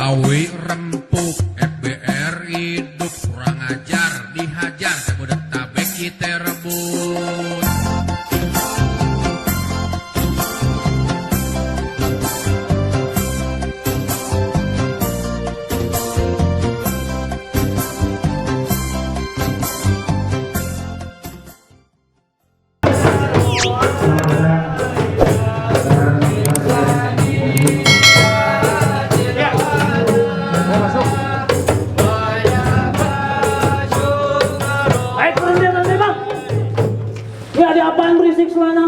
Betawi rempuk, FBR hidup, kurang ajar, dihajar, Jabodetabek kita rebut.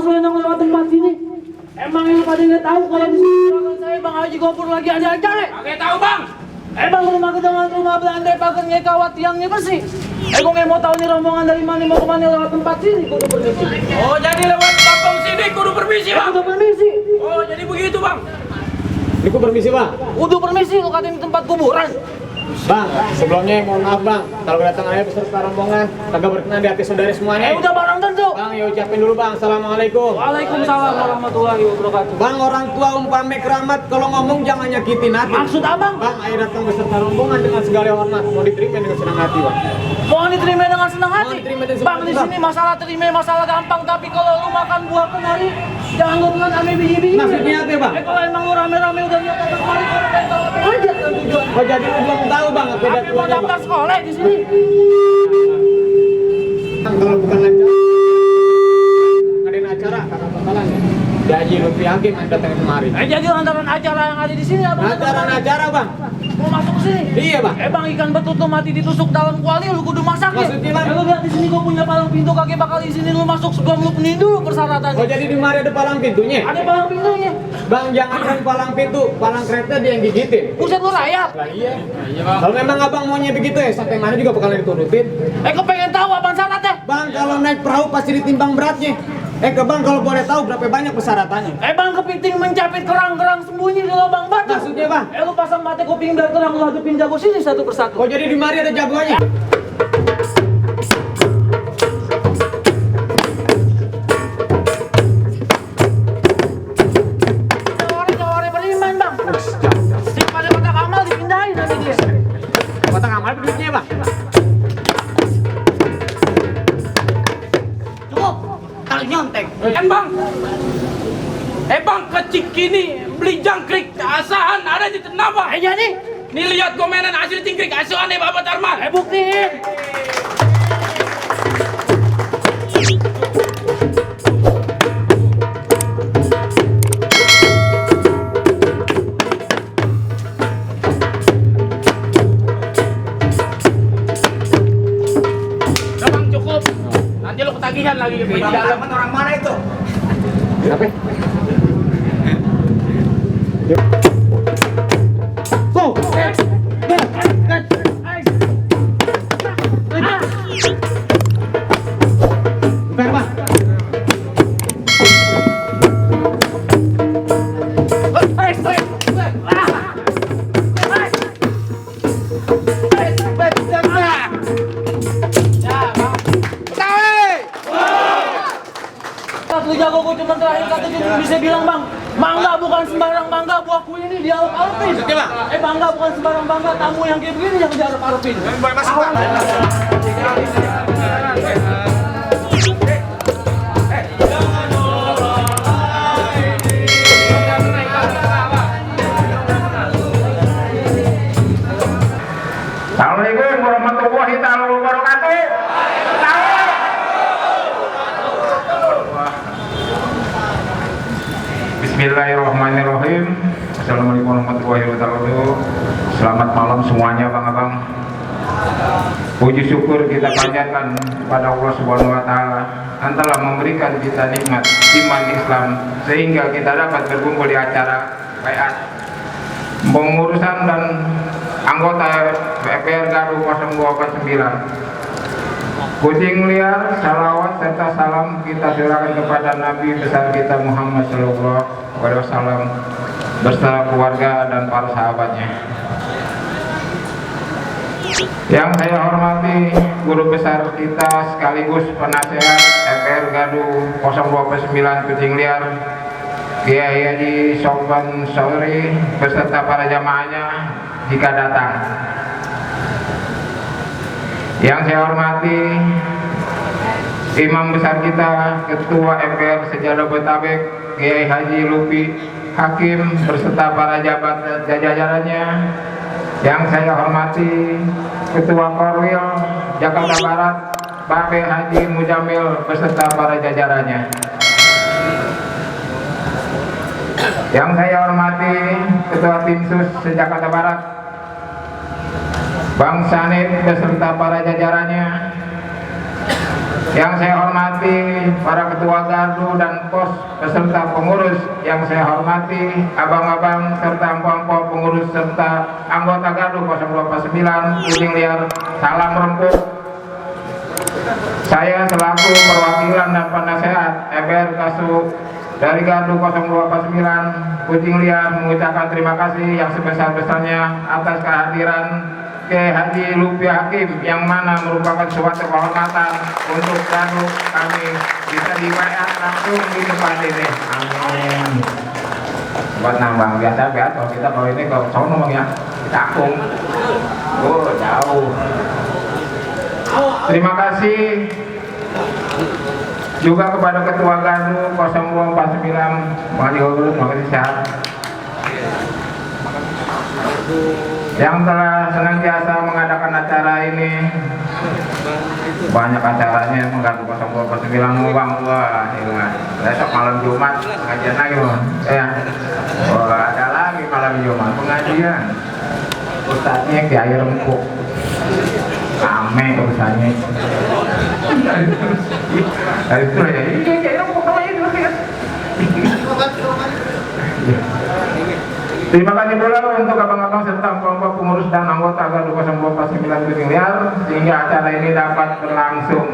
Selenang lewat tempat sini. Emang lu pada nggak tahu kalau di sini belakang saya Bang Haji Gopur lagi ada acara? Nggak tahu bang. Emang rumah dengan rumah belandai pagar ngekawat tiangnya bersih. Gue nggak mau tahu nih rombongan dari mana mau kemana lewat tempat sini. Kudu permisi. Oh jadi lewat kampung sini kudu permisi bang. Kudu permisi. Oh jadi begitu bang. Niku permisi bang. Kudu permisi lu katanya tempat kuburan. Bang, sebelumnya mohon maaf bang, kalau kedatangan saya beserta rombongan kagak berkenan di hati saudari semuanya. Udah barang tentu. Bang, ya ucapin dulu bang, assalamualaikum. Waalaikumsalam warahmatullahi wabarakatuh. Bang, orang tua umpame keramat, kalau ngomong jangan nyakitin hati. Maksud abang? Bang, ayo datang beserta rombongan dengan segala hormat, mau diterima dengan senang hati bang. Mohon diterima dengan senang hati. Mohon diterima dengan senang Bang, hati, di Bang. sini masalah terima masalah gampang, tapi kalau lu makan buah kenari jangan lu bilang ame biji-biji. Maksudnya apa bang? Kalau emang lu rame-rame udah lihat datang kemari, kalau pengen tahu apa aja kan tujuan. Oh jadi lu belum tahu bang beda Tapi mau tuanya daftar bang. sekolah di sini. Bang, kalau bukan lancar, ngadain acara, kakak bakalan ya. Haji Lutfi Hakim yang datang kemari. Jadi lantaran acara yang ada di sini apa? Acara bang. Mau masuk ke sini? Iya bang. Bang, ikan betutu mati ditusuk dalam kuali lu kudu masak ya. Maksudnya, Bang? Lu lihat di sini gua punya palang pintu kaki bakal di sini lu masuk sebelum lu penuhin dulu persyaratannya. Oh jadi di mari ada palang pintunya? Ada palang pintunya. Bang jangan kan palang pintu, palang kereta dia yang gigitin. Buset lu rayap. Lah iya. Kalau memang abang maunya begitu ya sampai mana juga bakalan diturutin. Kok pengen tahu apaan syaratnya? Bang kalau naik perahu pasti ditimbang beratnya. Bang kalau boleh tahu berapa banyak persyaratannya? Bang, kepiting mencapit kerang-kerang sembunyi di lubang batu. Maksudnya bang? Lu pasang mata kuping biar kerang lu hadapin jago sini satu persatu. Oh jadi di mari ada jagoannya? Jawari beriman bang. Pada kotak amal dipindahin nanti dia. Kotak amal duitnya bang? Cukup. Kali nyontek. Kan bang. Bang ke Cikini beli jangkrik asahan ada di Tenang bang. Jadi? Nih lihat komenan asli jangkrik asuhan Bapak Tarman. Buktiin. Udah bang cukup. Nanti lo ketagihan lagi di dalam. Orang mana itu? Siapa? Go! Bukan bang. Satu jago gue cuma terakhir kata dia bisa bilang bang, mangga bukan sembarang mangga, buahku ini diarep-arepin. Maksudnya, Bang? Mangga bukan sembarang mangga, tamu yang kayak begini yang diarep-arepin. Boleh masuk bang. Assalamualaikum warahmatullahi wabarakatuh. Bismillahirrahmanirrahim. Assalamualaikum warahmatullahi wabarakatuh. Selamat malam semuanya bang-abang. Puji syukur kita panjatkan kepada Allah Subhanahu wa taala yang telah memberikan kita nikmat iman Islam sehingga kita dapat berkumpul di acara baiat pengurusan dan anggota FPR Gardu 0249. Kucing liar, salawat serta salam kita serahkan kepada Nabi besar kita Muhammad SAW beserta keluarga dan para sahabatnya. Yang saya hormati guru besar kita sekaligus penasehat FPR Gardu 029 Kucing Liar, Kiai Haji Sofwan Sauri beserta para jamaahnya, jika datang. Yang saya hormati Imam besar kita, Ketua MPR Sejarah Botabek, Kiai Haji Lupi Hakim beserta para jajarannya. Yang saya hormati Ketua Korwil Jakarta Barat, Babe Haji Mujamil beserta para jajarannya. Yang saya hormati Ketua Tim Sus Jakarta Barat, Bang Sanid beserta para jajarannya. Yang saya hormati para ketua gardu dan pos beserta pengurus. Yang saya hormati abang-abang serta empok-empok pengurus serta anggota gardu 029 Kucing Liar Salam Rempuk. Saya selaku perwakilan dan penasehat MPR Kasu dari gardu 0249 Kucing Liar mengucapkan terima kasih yang sebesar-besarnya atas kehadiran Kiai Haji Lupi Hakim, yang mana merupakan suatu kehormatan untuk gardu kami bisa dibayar langsung di depan ini. Amin. Buat nambang biasa kalau ini kalau sono ya cakung. Oh jauh. Terima kasih juga kepada Ketua Gardu 0249 Maju Guru, terima kasih sehat. Yang telah senantiasa mengadakan acara ini. Banyak acaranya mengganggu 0249 Bang. Wah, besok malam Jumat pengajian lagi Bang. Oh, ada lagi malam Jumat pengajian. Ustadznya Kiai Rempuk. Rame urusannya. Itu ya. Kiai Rempuk apa itu ya? Terima kasih pula untuk abang-abang serta kelompok pengurus dan anggota gardu 0249 Kucing Liar sehingga acara ini dapat berlangsung.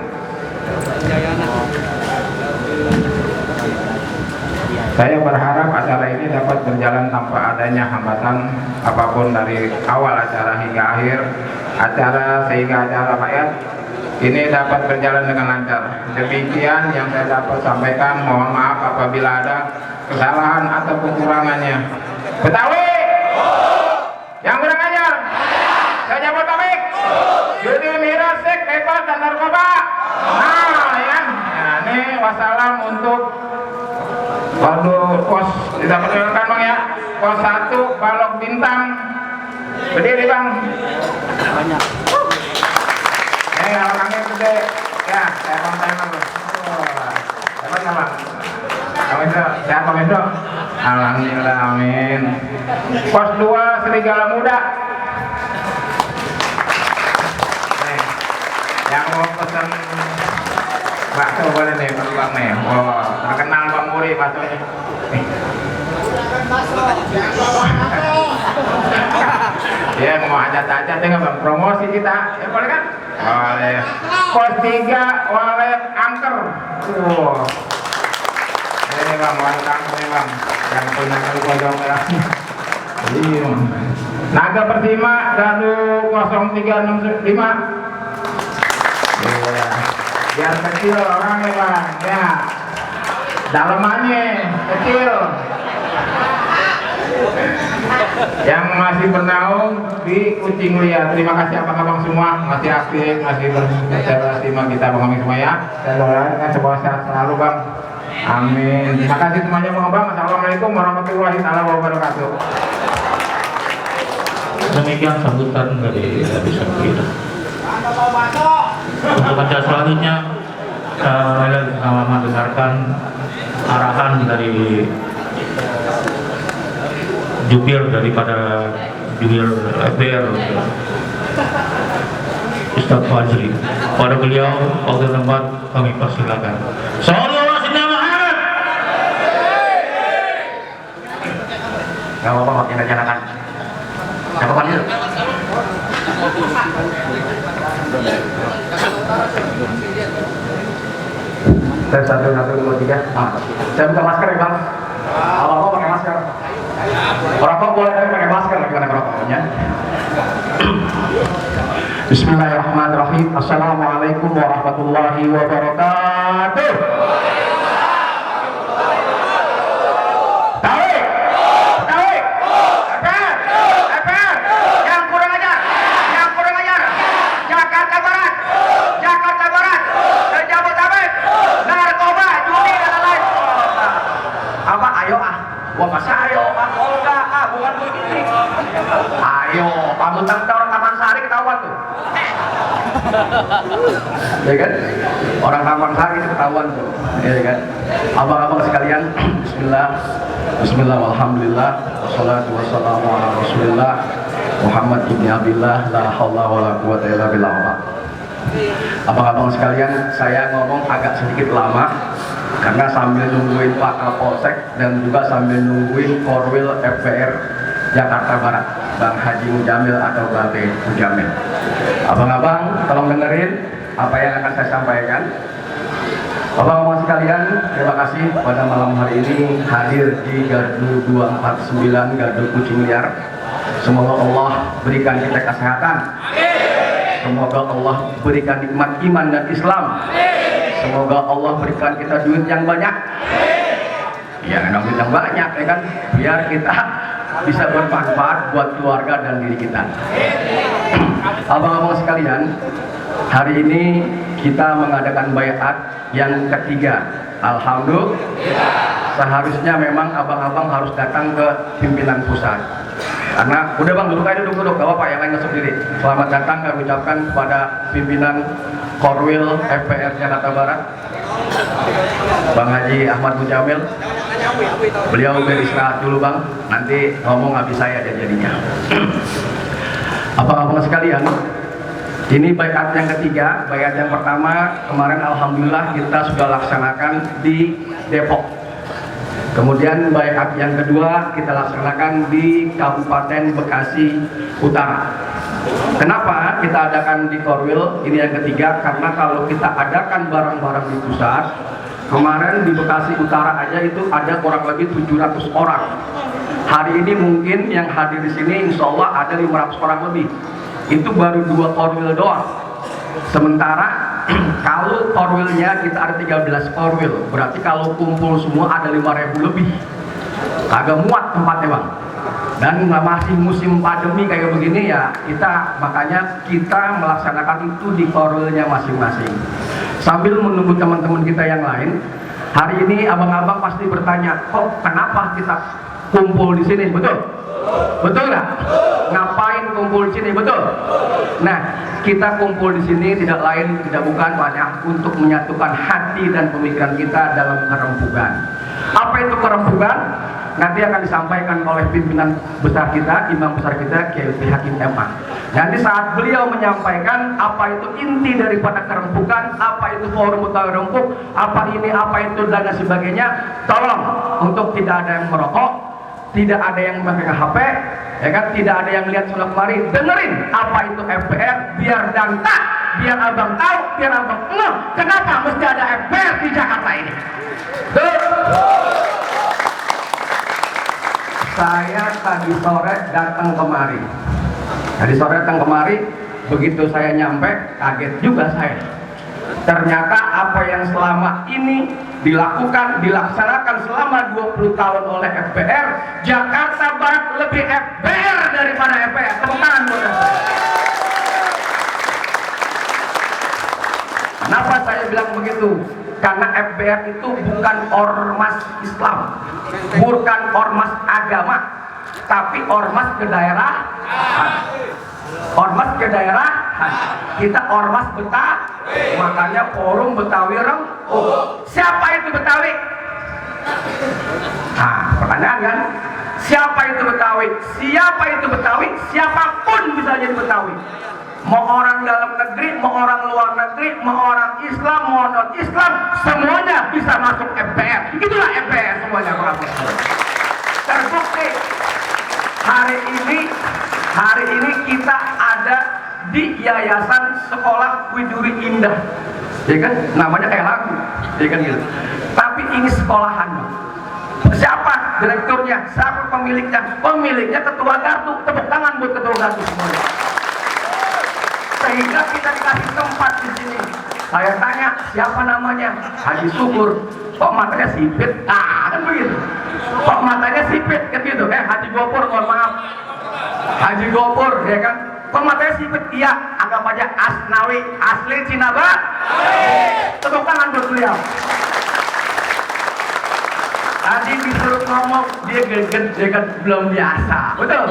Saya berharap acara ini dapat berjalan tanpa adanya hambatan apapun dari awal acara hingga akhir acara, sehingga acara rakyat ini dapat berjalan dengan lancar. Demikian yang saya dapat sampaikan. Mohon maaf apabila ada kesalahan atau kekurangannya. Betawi yang kurang ajar, saya Jabodetabek, judi miras, seks, bebas dan narkoba. Nah ya, ini wassalam untuk waduh pos kita perkenalkan Bang ya, pos 1 Balok Bintang, berdiri Bang. Banyak. Orangnya gede, ya saya Bang Taimang. Hebat nggak Bang? Kamu itu sehat Bang Indo? Alhamdulillah, amin. Pos 2 Serigala Muda. Yang mau pesan bakso boleh nih Bang nih. Wow, terkenal Bang Muri baksonya. Ya mau ajat-ajat dengan Bang, promosi kita. Ya boleh kan? Boleh. Pos 3 Walet Angker. Wow. Ini Bang, Walet Angker nih Bang. Yang punya kali pojok merah. Iya. Naga Persima gardu 0365. Iya. Biar kecil orangnya Bang. Ya. Dalemannya kecil. Yang masih bernaung di Kucing Liar. Terima kasih abang-abang semua masih aktif, masih bersama kita abang-abang semua ya. Dan doakan semoga sehat selalu Bang. Amin. Terima kasih semuanya Bang. Assalamualaikum warahmatullahi wabarakatuh. Demikian sambutan dari Habis kita. Untuk acara selanjutnya saya mendengarkan arahan dari jubir daripada jubir FBR Ustaz Fajri. Pada beliau waktu tempat kami persilakan. Sallallahu alaihi Muhammad. Gak apa-apa makin rencanakan. Siapa panggil? Tes 1, 2, 3. Saya buka masker ya Bang. Apa-apa pakai masker. Rokok boleh tapi pakai masker gimana rokoknya? Bismillahirrahmanirrahim. Assalamualaikum warahmatullahi wabarakatuh. Tawik, tawik, apa? Wah masa ayo Pak Olga, bukan begini. Ayo, kamu tentang orang Taman Sari ketahuan tuh. Ya kan? Orang Taman Sari itu ketahuan tuh. Ya kan? Abang-abang sekalian, Bismillah, walhamdulillah, wassalatu wassalamu ala rasulillah Muhammad ibn Abdillah, la haula wa la quwata illa billah. Abang-abang sekalian, saya ngomong agak sedikit lama karena sambil nungguin Pak Kapolsek dan juga sambil nungguin Korwil FPR Jakarta Barat, Bang Haji Mujamil atau Babe Mujamil. Abang-abang, tolong dengerin apa yang akan saya sampaikan. Abang-abang sekalian, terima kasih pada malam hari ini hadir di Gardu 249 Gardu Kucing Liar. Semoga Allah berikan kita kesehatan. Semoga Allah berikan nikmat iman dan Islam. Semoga Allah berikan kita duit yang banyak. Ya, duit yang banyak ya kan, biar kita bisa bermanfaat buat keluarga dan diri kita. Abang-abang sekalian, hari ini kita mengadakan baiat yang ketiga. Alhamdulillah. Seharusnya memang abang-abang harus datang ke pimpinan pusat. Karena udah bang, duduk aja, duduk, gak apa-apa, yang lain masuk diri. Selamat datang kami ucapkan kepada pimpinan Korwil FPR Jakarta Barat, Bang Haji Ahmad Mujamil. Beliau beristirahat dulu bang, nanti ngomong habis saya jadinya. Abang-abang sekalian, ini baiat yang ketiga. Baiat yang pertama kemarin alhamdulillah kita sudah laksanakan di Depok. Kemudian baiat yang kedua kita laksanakan di Kabupaten Bekasi Utara. Kenapa kita adakan di Korwil? Ini yang ketiga karena kalau kita adakan barang-barang di pusat, kemarin di Bekasi Utara aja itu ada kurang lebih 700 orang. Hari ini mungkin yang hadir di sini insya Allah ada 500 orang lebih. Itu baru 2 Korwil doang. Sementara kalau korwilnya kita ada 13 korwil, berarti kalau kumpul semua ada 5.000 lebih. Agak muat tempatnya bang. Dan masih musim pandemi kayak begini ya, makanya kita melaksanakan itu di korwilnya masing-masing. Sambil menunggu teman-teman kita yang lain, hari ini abang-abang pasti bertanya, kok kenapa kita kumpul di sini? Betul? Betul nggak? Ngapain kumpul di sini? Betul? Nah, kita kumpul di sini tidak lain tidak bukan banyak untuk menyatukan hati dan pemikiran kita dalam kerempugan. Apa itu kerempugan? Nanti akan disampaikan oleh pimpinan besar kita, imam besar kita, Kiai Hakim MA. Nanti saat beliau menyampaikan apa itu inti daripada kerempukan, apa itu forum utawi rempuk, apa ini, apa itu dan sebagainya, tolong untuk tidak ada yang merokok, tidak ada yang memakai HP, ya kan, tidak ada yang lihat sudah kemari, dengerin apa itu FPR, biar dantah, biar abang tahu, biar abang ngeh, kenapa mesti ada FPR di Jakarta ini. Saya tadi sore datang kemari. Tadi sore datang kemari, begitu saya nyampe, kaget juga saya. Ternyata apa yang selama ini dilaksanakan selama 20 tahun oleh FPR, Jakarta Barat lebih FPR daripada FPR. Tepuk tangan buat saya. Kenapa saya bilang begitu? Karena FPR itu bukan ormas Islam, bukan ormas agama, tapi ormas ke daerah. Ormas ke daerah, kita ormas Betawi, makanya forum Betawi Rempuk. Siapa itu Betawi? Nah, pertanyaan kan? Siapa itu Betawi? Siapa itu Betawi? Siapapun bisa jadi Betawi. Mau orang dalam negeri, mau orang luar negeri, mau orang Islam, mau non Islam, semuanya bisa masuk FPR. Itulah FPR semuanya. Terbukti hari ini kita ada di Yayasan Sekolah Widuri Indah, ya kan? Namanya kayak lagu, ya kan gitu. Tapi ini sekolahan. Siapa direkturnya? Siapa pemiliknya? Pemiliknya ketua gardu. Tepuk tangan buat ketua gardu semuanya. Sehingga kita dikasih tempat di sini. Saya tanya siapa namanya? Haji Subur. Kok matanya sipit? Ah, kan begitu. Kok matanya sipit? Kan gitu. Haji Gopur, mohon maaf. Haji Gopur, ya kan? Kok matanya sipit? Iya, anggap aja Asnawi, asli Cina Barat. Tepuk tangan buat beliau. Tadi disuruh ngomong dia geget belum biasa, betul.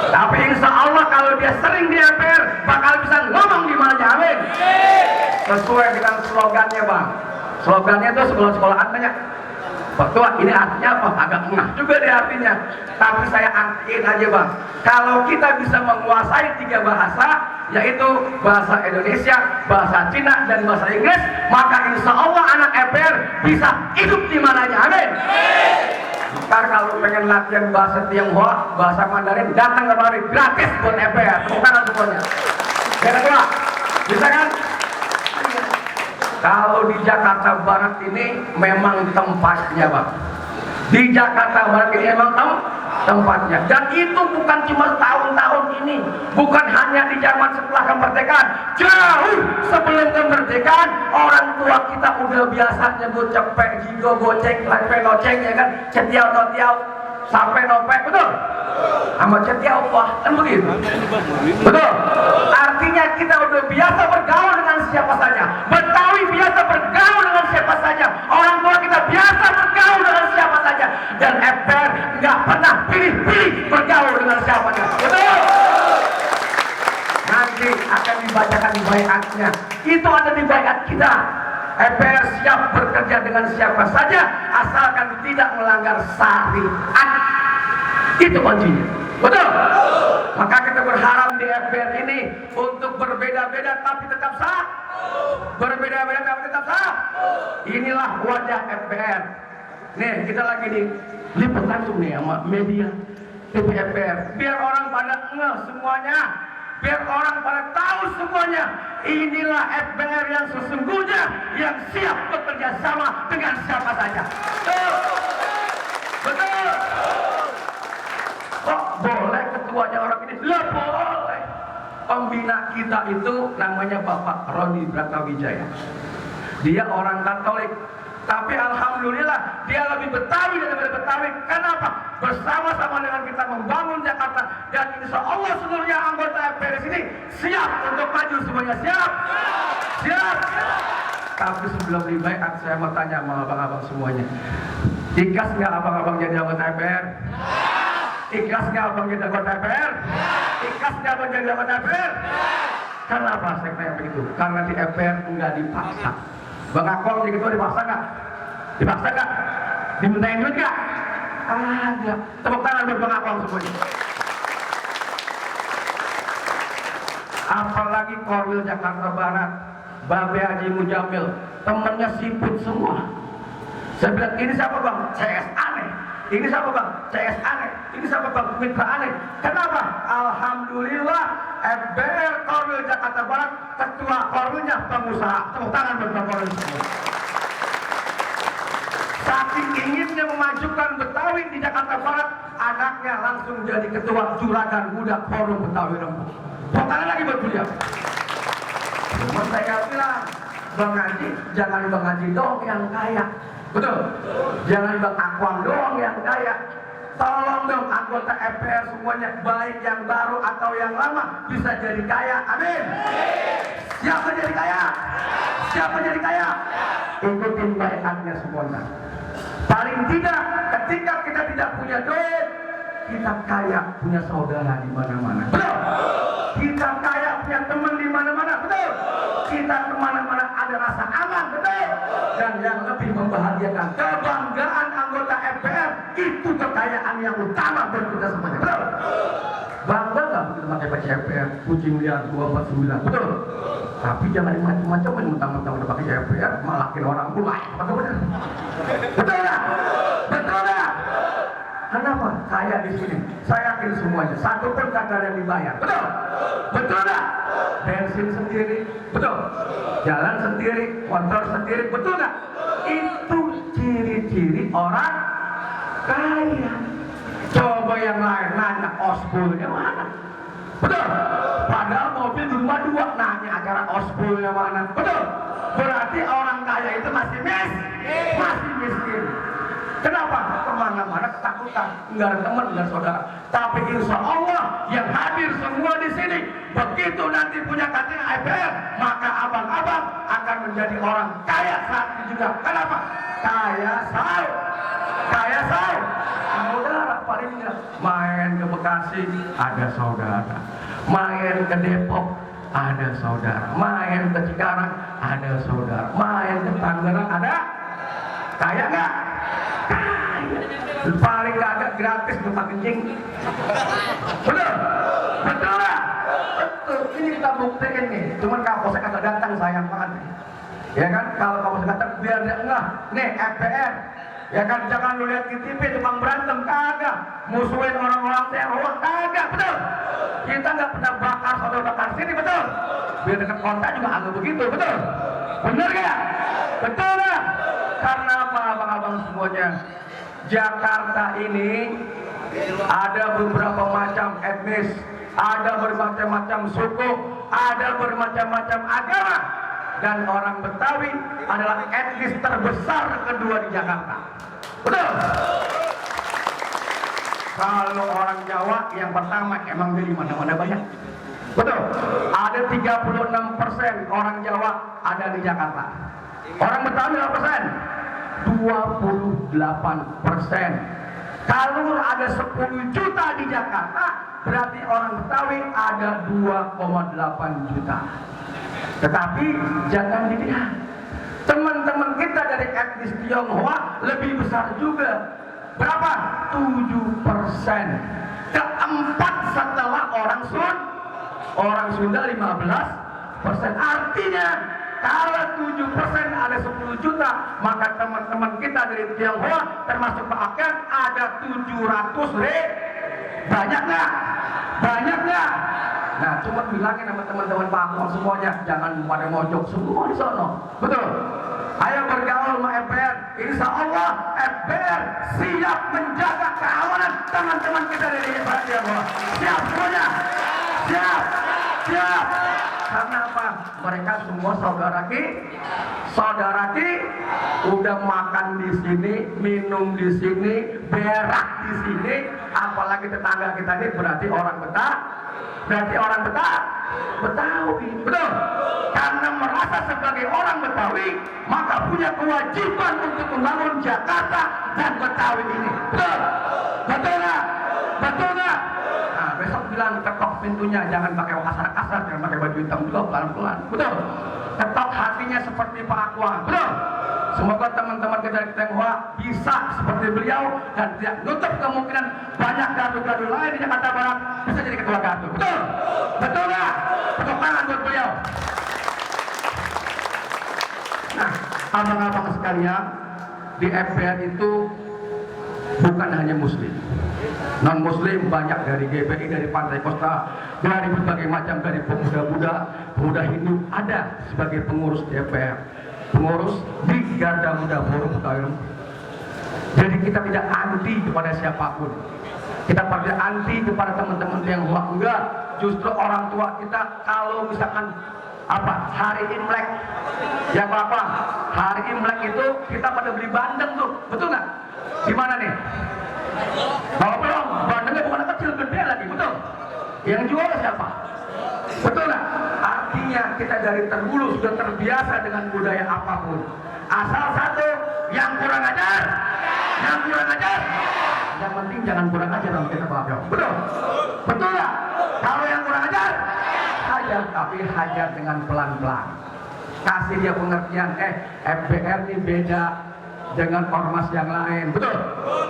Tapi insya Allah kalau dia sering di MPR bakal bisa ngomong di mana aja, amin. Sesuai dengan slogannya bang. Slogannya itu sekolah-sekolahan banyak. Betul, ini artinya apa? Agak ngah juga deh artinya. Tapi saya artiin aja bang. Kalau kita bisa menguasai 3 bahasa, yaitu bahasa Indonesia, bahasa Cina, dan bahasa Inggris, maka insya Allah anak MPR bisa hidup di mananya, amin. Ntar kalau pengen latihan bahasa Tionghoa, bahasa Mandarin, datang kemari gratis buat MPR. Bukan semuanya. Kira-kira bisa kan? Kalau di Jakarta Barat ini memang tempatnya bang. Di Jakarta Barat ini memang tempatnya. Dan itu bukan cuma tahun-tahun ini, bukan hanya di zaman setelah kemerdekaan. Jauh sebelum kemerdekaan, orang tua kita udah biasa nyebut cepek, jigo, goceng, lepe, loceng, ya kan, cetiau, notiau, sampai nopek, betul? Sama cetiau, wah, kan begitu? Betul? Artinya kita udah biasa bergaul dengan siapa saja. Betawi biasa bergaul dengan siapa saja. Orang tua kita biasa bergaul dengan siapa saja. Dan MPR nggak pernah pilih-pilih bergaul dengan siapa saja. Betul? Nanti akan dibacakan baiatnya. Itu ada di baiat kita. MPR siap bekerja dengan siapa saja asalkan tidak melanggar syariat. Itu kuncinya. Betul? Maka kita berharap di MPR ini untuk berbeda-beda tapi tetap sah. Berbeda-beda tapi tetap sah. Inilah wajah MPR. Nih kita lagi diliput langsung nih sama media TV MPR. Biar orang pada ngeh semuanya. Biar orang pada tahu semuanya. Inilah MPR yang sesungguhnya, yang siap bekerja sama dengan siapa saja. Betul? Betul? Kok boleh ketuanya orang ini? Lah boleh. Pembina kita itu namanya Bapak Roni Bratawijaya. Dia orang Katolik. Tapi alhamdulillah dia lebih Betawi daripada Betawi. Kenapa? Bersama-sama dengan kita membangun Jakarta. Dan insya Allah seluruhnya anggota MPR sini siap untuk maju semuanya. Siap? Siap? Tapi sebelum dibaiat saya mau tanya sama abang-abang semuanya. Ikhlas nggak abang-abang jadi anggota MPR? Ikhlas nggak abang jadi anggota MPR? Ikhlas nggak abang jadi anggota MPR? Kenapa saya tanya begitu? Karena di MPR nggak dipaksa. Bang Akmal jadi ketua dipaksa nggak? Dipaksa nggak? Dimintain duit nggak? Ada. Tepuk tangan buat Bang Akmal semuanya. Apalagi Korwil Jakarta Barat, Babe Haji Mujamil, temennya siput semua. Saya bilang ini siapa bang? CS aneh. Ini siapa bang? CS aneh. Ini siapa bang? Mitra aneh. Kenapa? Alhamdulillah MPR Korwil Jakarta Barat, ketua Korwilnya pengusaha. Tepuk tangan buat Bang Korwil semua. Saking inginnya memajukan Betawi di Jakarta Barat, anaknya langsung jadi ketua Juragan Muda Forum Betawi Rembuk. Tepuk tangan lagi buat beliau. Cuma saya bilang, Bang Haji, jangan Bang Haji dong yang kaya. Betul? Jangan Bang Akwang doang yang kaya. Tolong dong anggota MPR semuanya, baik yang baru atau yang lama, bisa jadi kaya. Amin. Siapa jadi kaya? Siapa jadi kaya? Ikutin baiatnya semuanya. Paling tidak, ketika kita tidak punya duit, kita kaya punya saudara di mana-mana. Betul? Kita kaya punya teman di mana-mana. Betul? Kita kemana-mana ada rasa aman. Betul? Dan yang lebih membahagiakan, kebanggaan anggota MPR itu kekayaan yang utama buat kita semuanya. Betul? Bangga nggak kita pakai pakai MPR? Kucing liar 249. Betul? Tapi jangan macam-macam mentang-mentang udah pakai MPR malakin orang mulai. Betul? Betul nggak? Betul nggak? Kenapa? Kaya di sini. Saya yakin semuanya. Satu pun kagak ada yang dibayar. Betul? Betul nggak? Bensin sendiri. Betul? Jalan sendiri. Motor sendiri. Betul nggak? Itu ciri-ciri orang kaya. Coba yang lain nanya ospulnya mana? Betul? Padahal mobil di rumah 2 nanya acara ospulnya mana? Betul? Berarti orang kaya itu masih miskin. Kenapa? Kemana-mana ketakutan, nggak ada teman, nggak ada saudara. Tapi insya Allah yang hadir semua di sini, begitu nanti punya KTP MPR, maka abang-abang akan menjadi orang kaya saat ini juga. Kenapa? Kaya saya. Bekasi ada saudara, main ke Depok ada saudara, main ke Cikarang ada saudara, main ke Tangerang ada. Kaya nggak? Kaya. Paling kagak gratis tempat kencing. Betul? Betul lah. Betul. Ini kita buktiin nih. Cuman Kapolsek kagak datang, sayang banget. Ya kan? Kalau Kapolsek datang biar dia enggak. Nih FPR. Ya kan? Jangan lu lihat di TV tukang berantem, kagak. Musuhin orang-orang teror, kagak. Betul? Kita nggak pernah bakar saudara bakar sini, betul? Biar dekat kota juga agak begitu, betul? Bener gak? Betul gak? Karena apa, abang-abang semuanya? Jakarta ini ada beberapa macam etnis, ada bermacam-macam suku, ada bermacam-macam agama, dan orang Betawi adalah etnis terbesar kedua di Jakarta. Betul? Kalau orang Jawa yang pertama emang dari mana-mana banyak. Betul? Ada 36% orang Jawa ada di Jakarta. Orang Betawi berapa persen? 28%. Kalau ada 10 juta di Jakarta, berarti orang Betawi ada 2,8 juta. Tetapi jangan dilihat, teman-teman kita dari etnis Tionghoa lebih besar juga. Berapa? 7%. Keempat setelah orang Sunda 15%. Artinya kalau 7% ada 10 juta, maka teman-teman kita dari Tionghoa termasuk Pak Akan ada 700 ribu. Banyak nggak? Banyak nggak? Nah, cuma bilangin sama teman-teman Pak Akang semuanya, jangan pada mojok semua di sono. Betul? Ayo bergaul sama FPR. Insya Allah FPR siap menjaga keamanan teman-teman kita dari Tionghoa. Siap semuanya? Siap? Siap? Karena apa? Mereka semua saudara ki, udah makan di sini, minum di sini, berak di sini, apalagi tetangga kita ini berarti orang Betawi, betul? Karena merasa sebagai orang Betawi, maka punya kewajiban untuk membangun Jakarta dan Betawi ini, betul? Betul nggak? Betul nggak? Nah, besok bilang ketok pintunya, jangan pakai kasar-kasar, jangan pakai baju hitam juga, pelan-pelan, betul? Ketok hatinya seperti Pak Akwa, betul? Semoga teman-teman kita dari Tionghoa bisa seperti beliau dan tidak nutup kemungkinan banyak gardu-gardu lain di Jakarta Barat bisa jadi ketua gardu, betul? Betul nggak? Tepuk tangan buat beliau. Nah, abang-abang sekalian, di FPR itu bukan hanya Muslim, non Muslim banyak, dari GBI, dari Pantai Kosta, dari berbagai macam, dari pemuda Hindu ada sebagai pengurus di FPR, pengurus di Garda Muda Forum Betawi. Jadi kita tidak anti kepada siapapun, kita tidak anti kepada teman-teman yang enggak. Justru orang tua kita kalau misalkan hari Imlek, yang apa? Hari Imlek itu kita pada beli bandeng tuh, betul nggak? Gimana nih? Kalau belum, bandengnya bukan kecil, gede lagi, betul? Yang jual siapa? Betul nggak? Artinya kita dari terdahulu sudah terbiasa dengan budaya apapun. Asal satu, yang kurang ajar, yang penting jangan kurang ajar sama kita, Pak. Betul? Betul nggak? Kalau yang kurang ajar, hajar, tapi hajar dengan pelan-pelan. Kasih dia pengertian, FPR ini beda dengan ormas yang lain, betul?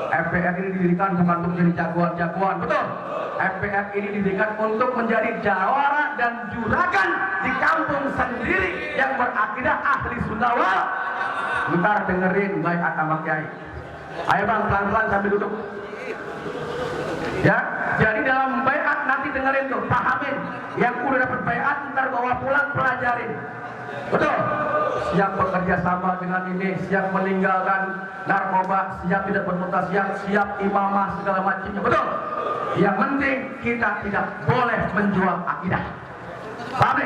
FPR ini didirikan bukan untuk menjadi jagoan-jagoan, betul? FPR ini didirikan untuk menjadi jawara dan juragan di kampung sendiri yang berakidah ahli sunnah wal. Bentar dengerin baik sama Kiai. Ayo bang, pelan-pelan sambil duduk. Ya, jadi dalam baiat nanti dengerin tuh, pahamin. Yang udah dapat baiat ntar bawa pulang pelajarin. Betul? Siap bekerja sama dengan ini, siap meninggalkan narkoba, siap tidak bermutasiat, siap imamah segala macamnya. Betul? Yang penting kita tidak boleh menjual akidah. Paham?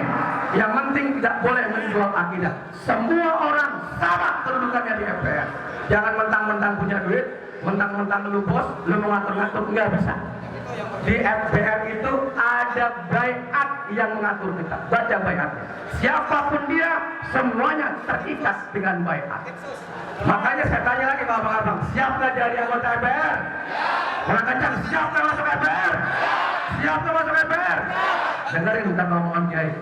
Yang penting tidak boleh menjual akidah. Semua orang sama kedudukannya di FPR. Jangan mentang-mentang punya duit, mentang-mentang lu bos, lu mengatur-ngatur, nggak bisa. Di FPR itu ada baiat yang mengatur kita. Baca baiatnya. Siapapun dia, semuanya terikat dengan baiat. Makanya saya tanya lagi ke abang-abang, siap nggak jadi anggota FPR? Kurang kencang, siap nggak masuk MPR? Siap nggak masuk MPR? Dengerin bukan ngomongan Kiai.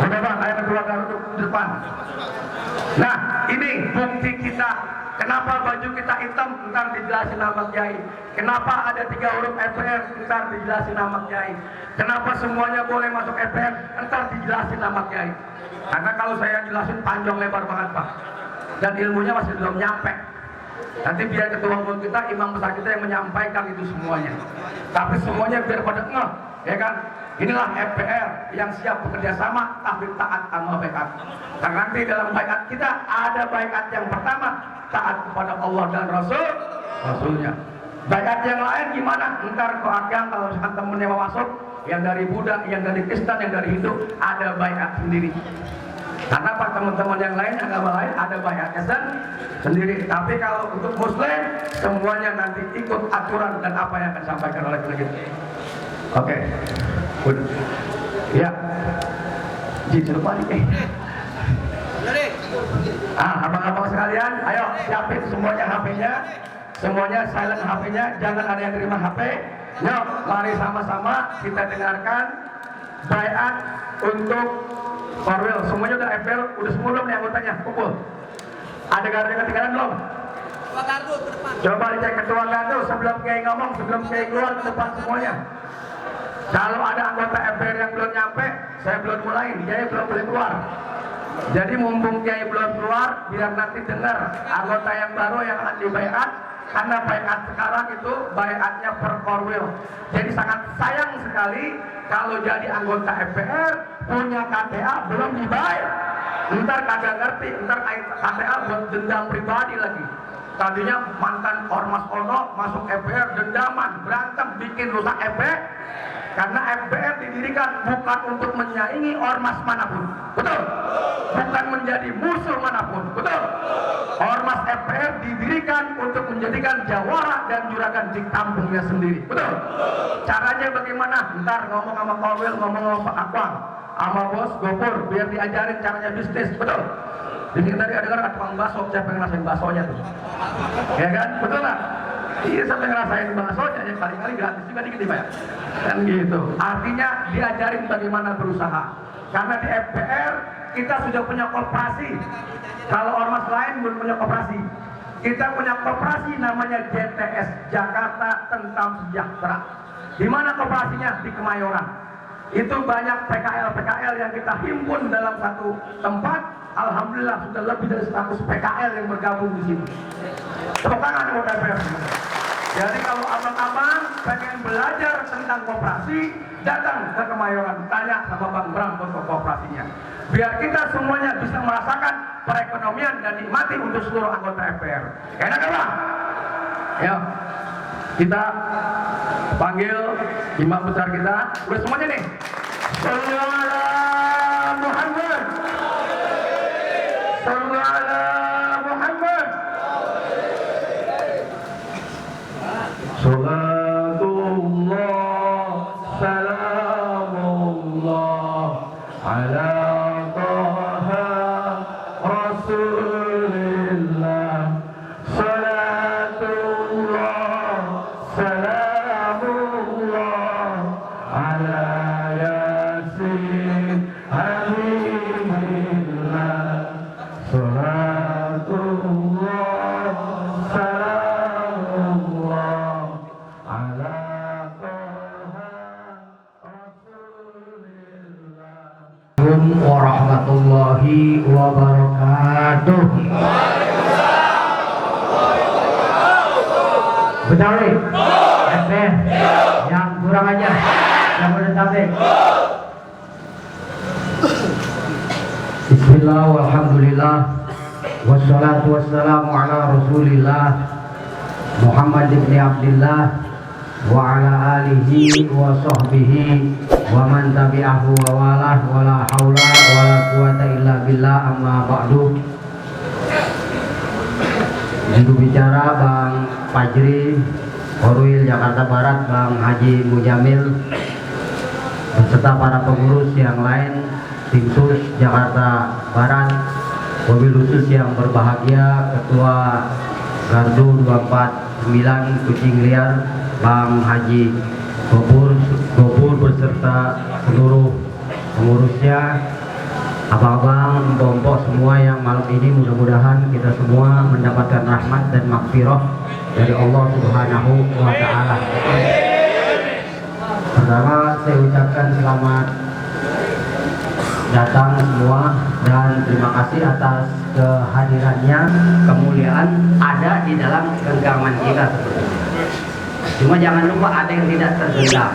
Udah bang, ayo kedua kartu di depan. Nah, ini bukti kita. Kenapa baju kita hitam? Ntar dijelasin nama Kiai. Kenapa ada 3 huruf MPR? Ntar dijelasin nama Kiai. Kenapa semuanya boleh masuk MPR? Ntar dijelasin nama Kiai. Karena kalau saya jelasin panjang lebar banget Pak. Dan ilmunya masih belum nyampe. Nanti biar ketua umum kita, imam besar kita yang menyampaikan itu semuanya. Tapi semuanya biar pada ngeh, ya kan? Inilah MPR yang siap bekerja sama tapi taat sama baiat. Dan nanti dalam baiat kita ada baiat yang pertama taat kepada Allah dan Rasulnya. Baiat yang lain gimana? Ntar kalau misalkan temennya mau masuk, yang dari Buddha, yang dari Kristen, yang dari Hindu, ada baiat sendiri. Karena pak teman-teman yang lain, agama lain ada baiatnya sendiri. Tapi kalau untuk Muslim semuanya nanti ikut aturan dan apa yang akan disampaikan oleh kita. Oke. Ya. Jadi lupa nih. Abang-abang sekalian, ayo siapin semuanya HP-nya. Semuanya silent HP-nya, jangan ada yang terima HP. Yuk, mari sama-sama kita dengarkan baiat untuk Korwil. Semuanya udah FPL, udah semua belum nih anggotanya? Kumpul. Ada gardu yang ketinggalan belum? Coba dicek ketua gardu sebelum Kiai ngomong, sebelum Kiai keluar ke depan semuanya. Kalau ada anggota FPL yang belum nyampe, saya belum mulai, Kiai belum boleh keluar. Jadi mumpung Kiai belum keluar, biar nanti dengar anggota yang baru yang akan dibaiat. Karena baiat sekarang itu baiatnya per Korwil. Jadi sangat sayang sekali kalau jadi anggota FPR punya KTA belum dibayar. Ntar kagak ngerti, ntar KTA buat dendam pribadi lagi. Tadinya mantan ormas ono masuk FPR dendaman, berantem, bikin rusak FPR. Karena FPR didirikan bukan untuk menyaingi ormas manapun, betul? Bukan menjadi musuh manapun, betul? Ormas FPR didirikan untuk menjadikan jawara dan juragan di kampungnya sendiri, betul? Caranya bagaimana? Ntar ngomong sama Korwil, ngomong sama Pak Akwang, sama Bos Gopur, biar diajarin caranya bisnis, betul? Jadi tadi ada dengar tukang bakso, siapa yang ngerasain baksonya tuh? Ya kan, betul lah? Iya, sampai ngerasain baksonya, ya kali-kali gratis juga dikit dibayar. Kan gitu. Artinya diajarin bagaimana berusaha. Karena di FPR kita sudah punya koperasi. Kalau ormas lain belum punya koperasi. Kita punya koperasi namanya JTS, Jakarta Tentang Sejahtera. Di mana koperasinya? Di Kemayoran. Itu banyak PKL yang kita himpun dalam satu tempat. Alhamdulillah sudah lebih dari 100 PKL yang bergabung di sini. Tepuk tangan buat FPR. Jadi kalau abang-abang pengen belajar tentang koperasi, datang ke Kemayoran, tanya sama Bang Bram untuk kooperasinya. Biar kita semuanya bisa merasakan perekonomian dan nikmati untuk seluruh anggota FPR. Enak gak Bang? Ya, kita panggil imam besar kita. Udah semuanya nih. Sallallahu alaihi Muhammad. Sallallahu alaihi Muhammad. Salatullah, salamullah ala Taha Rasulillah. Salatullah, salamullah ala Yasin Habibullah. Salatullah, salamullah ala Taha Rasulillah. Assalamualaikum warahmatullahi wabarakatuh. Betawi, FPR, yang kurang aja, yang Bodetabek. Bismillah, walhamdulillah, wassalatu wassalamu ala rasulillah Muhammad ibn Abdillah wa ala alihi wa sahbihi wa man tabi'ahu wa walah wa la hawla wa la quwata illa billah, amma ba'du. Juru bicara Bang Fajri, Korwil Jakarta Barat, Bang Haji Mujamil, beserta para pengurus yang lain, tim sus Jakarta Barat, Wabil khusus yang berbahagia Ketua Gardu 249 Kucing Liar Bang Haji Gopur beserta seluruh pengurusnya, abang-abang, empok-empok semua yang malam ini mudah-mudahan kita semua mendapatkan rahmat dan maghfirah dari Allah Subhanahu wa Ta'ala. Pertama saya ucapkan selamat datang semua dan terima kasih atas kehadirannya. Kemuliaan ada di dalam genggaman kita sebetulnya. Cuma jangan lupa ada yang tidak tergenggam.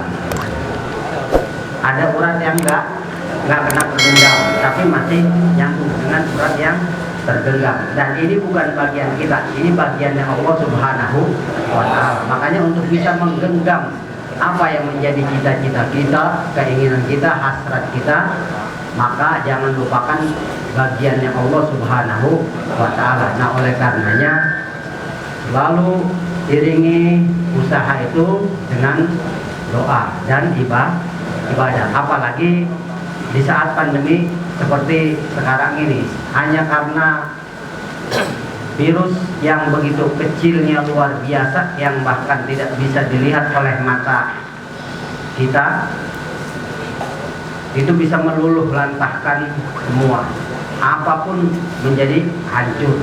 Ada urat yang enggak kena tergenggam, tapi masih nyambung dengan urat yang tergenggam. Dan ini bukan bagian kita, ini bagiannya Allah Subhanahu wa Ta'ala. Makanya untuk bisa menggenggam apa yang menjadi cita-cita kita, keinginan kita, hasrat kita, maka jangan lupakan bagiannya Allah Subhanahu wa Ta'ala. Nah, oleh karenanya selalu iringi usaha itu dengan doa dan ibadah. Apalagi di saat pandemi seperti sekarang ini, hanya karena virus yang begitu kecilnya luar biasa, yang bahkan tidak bisa dilihat oleh mata kita, itu bisa meluluh lantahkan semua, apapun menjadi hancur.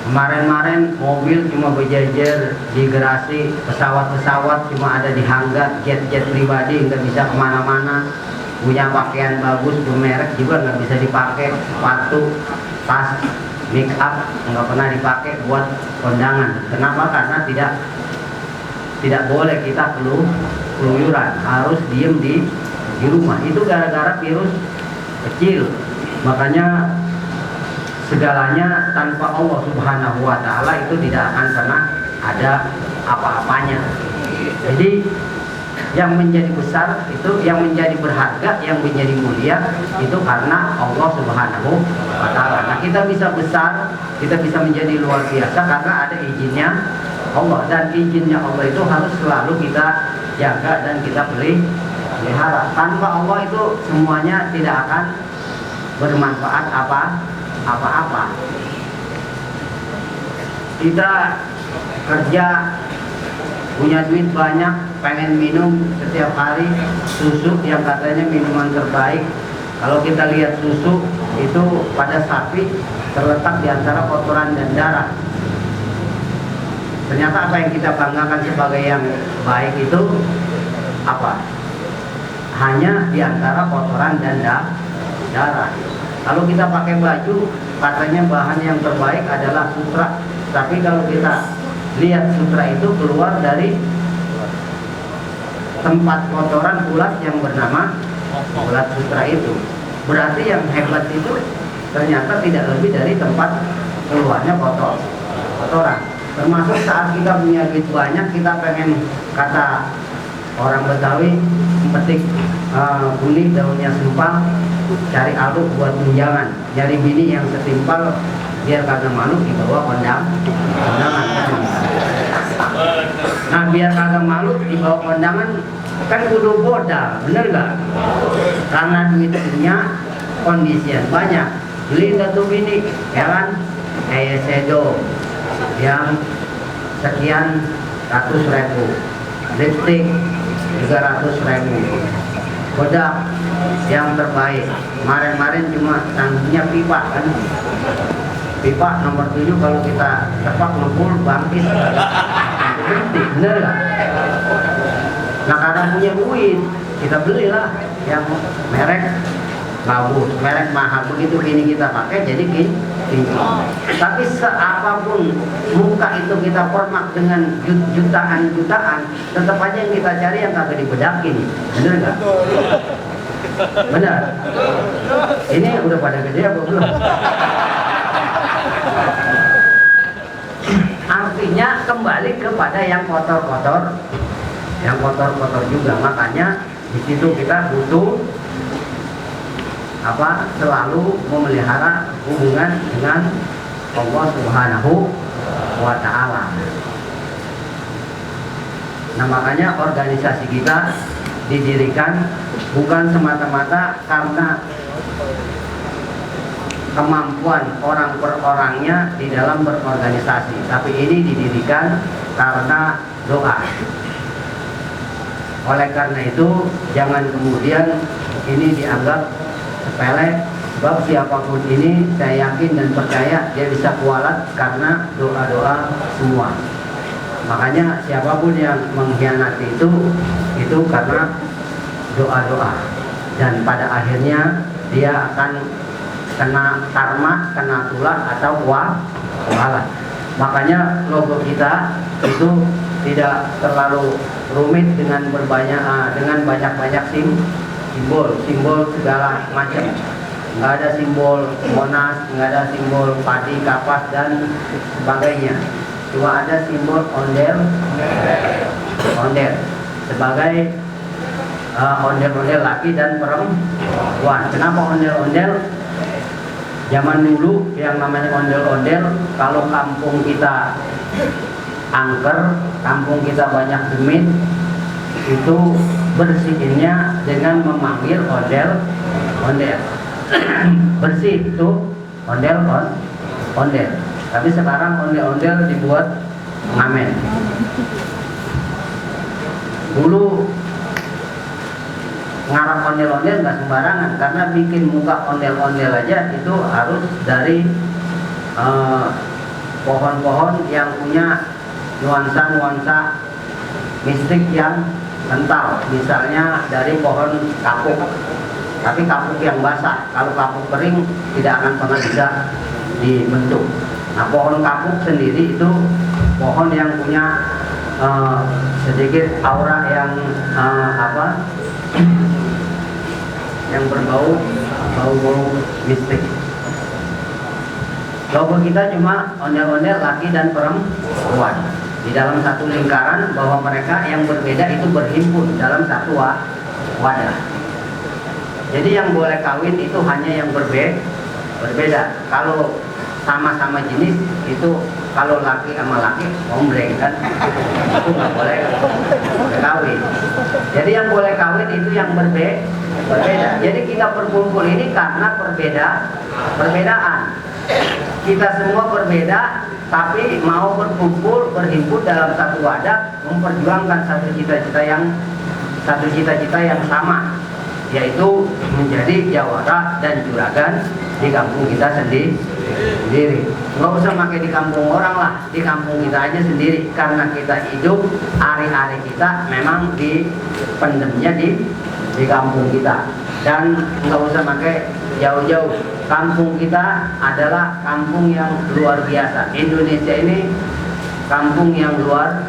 Kemarin-kemarin mobil cuma berjejer di garasi, pesawat-pesawat cuma ada di hanggar, jet-jet pribadi nggak bisa kemana-mana, punya pakaian bagus bermerek juga nggak bisa dipakai, sepatu, tas, make up nggak pernah dipakai buat kondangan. Kenapa? Karena tidak boleh kita keluyuran, harus diem di rumah. Itu gara-gara virus kecil. Makanya segalanya tanpa Allah Subhanahu wa Ta'ala itu tidak akan pernah ada apa-apanya. Jadi yang menjadi besar itu, yang menjadi berharga, yang menjadi mulia itu karena Allah Subhanahu wa Ta'ala. Nah, kita bisa besar, kita bisa menjadi luar biasa karena ada izinnya Allah, dan izinnya Allah itu harus selalu kita jaga dan kita pelihara. Tanpa Allah itu semuanya tidak akan bermanfaat apa-apa. Kita kerja, punya duit banyak, pengen minum setiap hari susu yang katanya minuman terbaik. Kalau kita lihat susu itu pada sapi terletak di antara kotoran dan darah. Ternyata apa yang kita banggakan sebagai yang baik itu apa? Hanya di antara kotoran dan darah. Kalau kita pakai baju, katanya bahan yang terbaik adalah sutra. Tapi kalau kita lihat sutra itu keluar dari tempat kotoran ulat yang bernama ulat sutra itu. Berarti yang hebat itu ternyata tidak lebih dari tempat keluarnya kotoran. Termasuk saat kita punya duit banyak, kita pengen, kata orang Betawi, petik kuning daunnya sempal, cari aluk buat tunjangan, nyari bini yang setimpal biar kagak malu dibawa kondangan. Nah, biar kagak malu dibawa kondangan kan kudu modal, bener gak? Karena duit punya, kondisian banyak, beli satu bini, ya kan? Kayak sedo yang sekian ratus ribu, lipstick 300.000, bedak yang terbaik. Kemarin cuma tanggungnya pipa kan, pipa nomor 7 kalau kita cepak ngebul bangkit, bener gak? Nah, karena punya duit kita belilah yang merek bagus, merek mahal. Begitu ini kita pakai jadi gini. Tapi seapapun muka itu kita format dengan jutaan, tetap aja yang kita cari yang kagak dibedakin. Bener nggak? Bener. Ini udah pada gede apa belum? Artinya kembali kepada yang kotor-kotor, juga. Makanya di situ kita butuh selalu memelihara hubungan dengan Allah Subhanahu wa Ta'ala. Nah, makanya organisasi kita didirikan bukan semata-mata karena kemampuan orang per orangnya di dalam berorganisasi, tapi ini didirikan karena doa. Oleh karena itu jangan kemudian ini dianggap sepele, sebab siapapun ini saya yakin dan percaya dia bisa kualat karena doa-doa semua. Makanya siapapun yang mengkhianati itu karena doa-doa, dan pada akhirnya dia akan kena karma, kena tulah atau kualat. Makanya logo kita itu tidak terlalu rumit dengan banyak-banyak simbol segala macam. Nggak ada simbol Monas, nggak ada simbol padi, kapas dan sebagainya. Cuma ada simbol ondel sebagai ondel-ondel laki dan perempuan. Kenapa ondel-ondel? Zaman dulu yang namanya ondel-ondel, kalau kampung kita angker, kampung kita banyak demit, itu bersihinnya dengan memanggil ondel. Bersih itu ondel. Tapi sekarang ondel-ondel dibuat ngamen. Dulu ngarang ondel-ondel nggak sembarangan, karena bikin muka ondel-ondel aja itu harus dari pohon-pohon yang punya nuansa mistik yang kental. Misalnya dari pohon kapuk, tapi kapuk yang basah. Kalau kapuk kering tidak akan pernah bisa dibentuk. Nah, pohon kapuk sendiri itu pohon yang punya sedikit aura yang yang berbau mistik. Logo kita cuma ondel-ondel laki dan perempuan di dalam satu lingkaran, bahwa mereka yang berbeda itu berhimpun dalam satu wadah. Jadi yang boleh kawin itu hanya yang berbeda. Kalau sama-sama jenis itu, kalau laki sama laki ombreng kan, itu nggak boleh kawin. Jadi yang boleh kawin itu yang berbeda. Jadi kita berkumpul ini karena perbedaan. Kita semua berbeda, tapi mau berkumpul, berhimpun dalam satu wadah, memperjuangkan satu cita-cita yang sama, yaitu menjadi jawara dan juragan di kampung kita sendiri. Nggak usah pakai di kampung orang lah, di kampung kita aja sendiri, karena kita hidup hari-hari kita memang di pendemnya di kampung kita. Dan nggak usah pakai jauh-jauh, kampung kita adalah kampung yang luar biasa. Indonesia ini kampung yang luar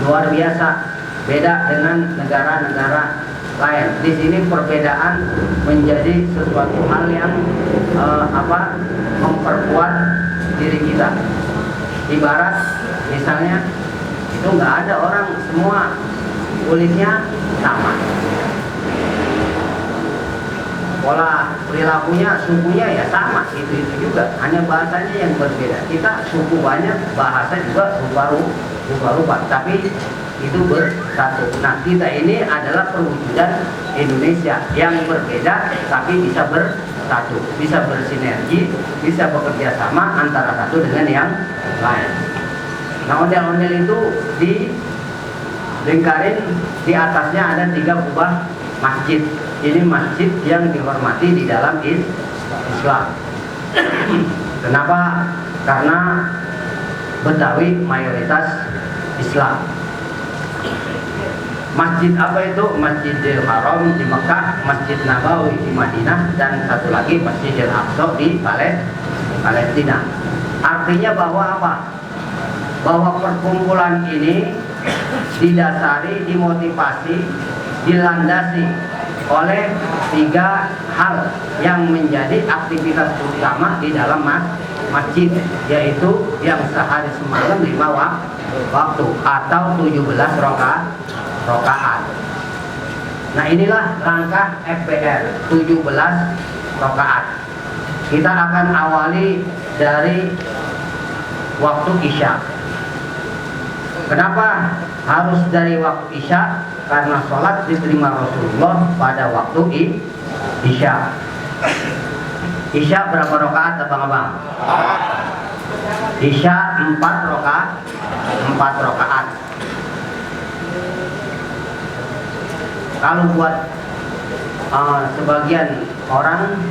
biasa, beda dengan negara-negara lain. Di sini perbedaan menjadi sesuatu hal yang memperkuat diri kita. Ibarat misalnya itu nggak ada orang semua kulitnya sama, pola perilakunya, sukunya ya sama, itu juga, hanya bahasanya yang berbeda. Kita suku banyak, bahasa juga rupa-rupa, tapi itu bersatu. Nah, kita ini adalah perwujudan Indonesia yang berbeda tapi bisa bersatu, bisa bersinergi, bisa bekerja sama antara satu dengan yang lain. Nah, ondel-ondel itu dilingkarin, di atasnya ada 3 kubah masjid. Ini masjid yang dihormati di dalam Islam. Kenapa? Karena Betawi mayoritas Islam. Masjid apa itu? Masjidil Haram di Mekah, Masjid Nabawi di Madinah, dan satu lagi Masjidil Aqsa di Palestina. Artinya bahwa apa? Bahwa perkumpulan ini didasari, dimotivasi, dilandasi oleh 3 hal yang menjadi aktivitas utama di dalam masjid, yaitu yang sehari semalam 5 waktu atau 17 rakaat. Nah, inilah langkah FPR 17 rakaat. Kita akan awali dari waktu Isya. Kenapa harus dari waktu Isya? Karena sholat diterima Rasulullah pada waktu Isya. Isya berapa rakaat abang-abang? Isya 4 rakaat. 4 rakaat. Kalau buat sebagian orang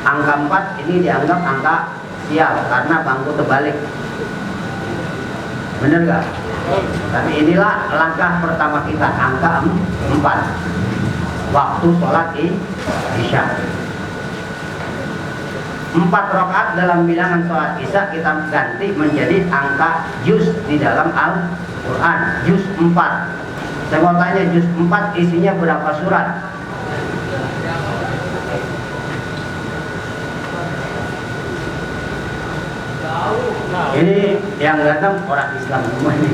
angka 4 ini dianggap angka sial karena bangku terbalik. Bener gak? Tapi inilah langkah pertama kita, angka 4 waktu sholat isya. 4 rakaat dalam bilangan sholat isya kita ganti menjadi angka juz di dalam Al-Quran, juz 4. Saya mau tanya, juz 4 isinya berapa surat? Ini yang datang orang Islam semua ini.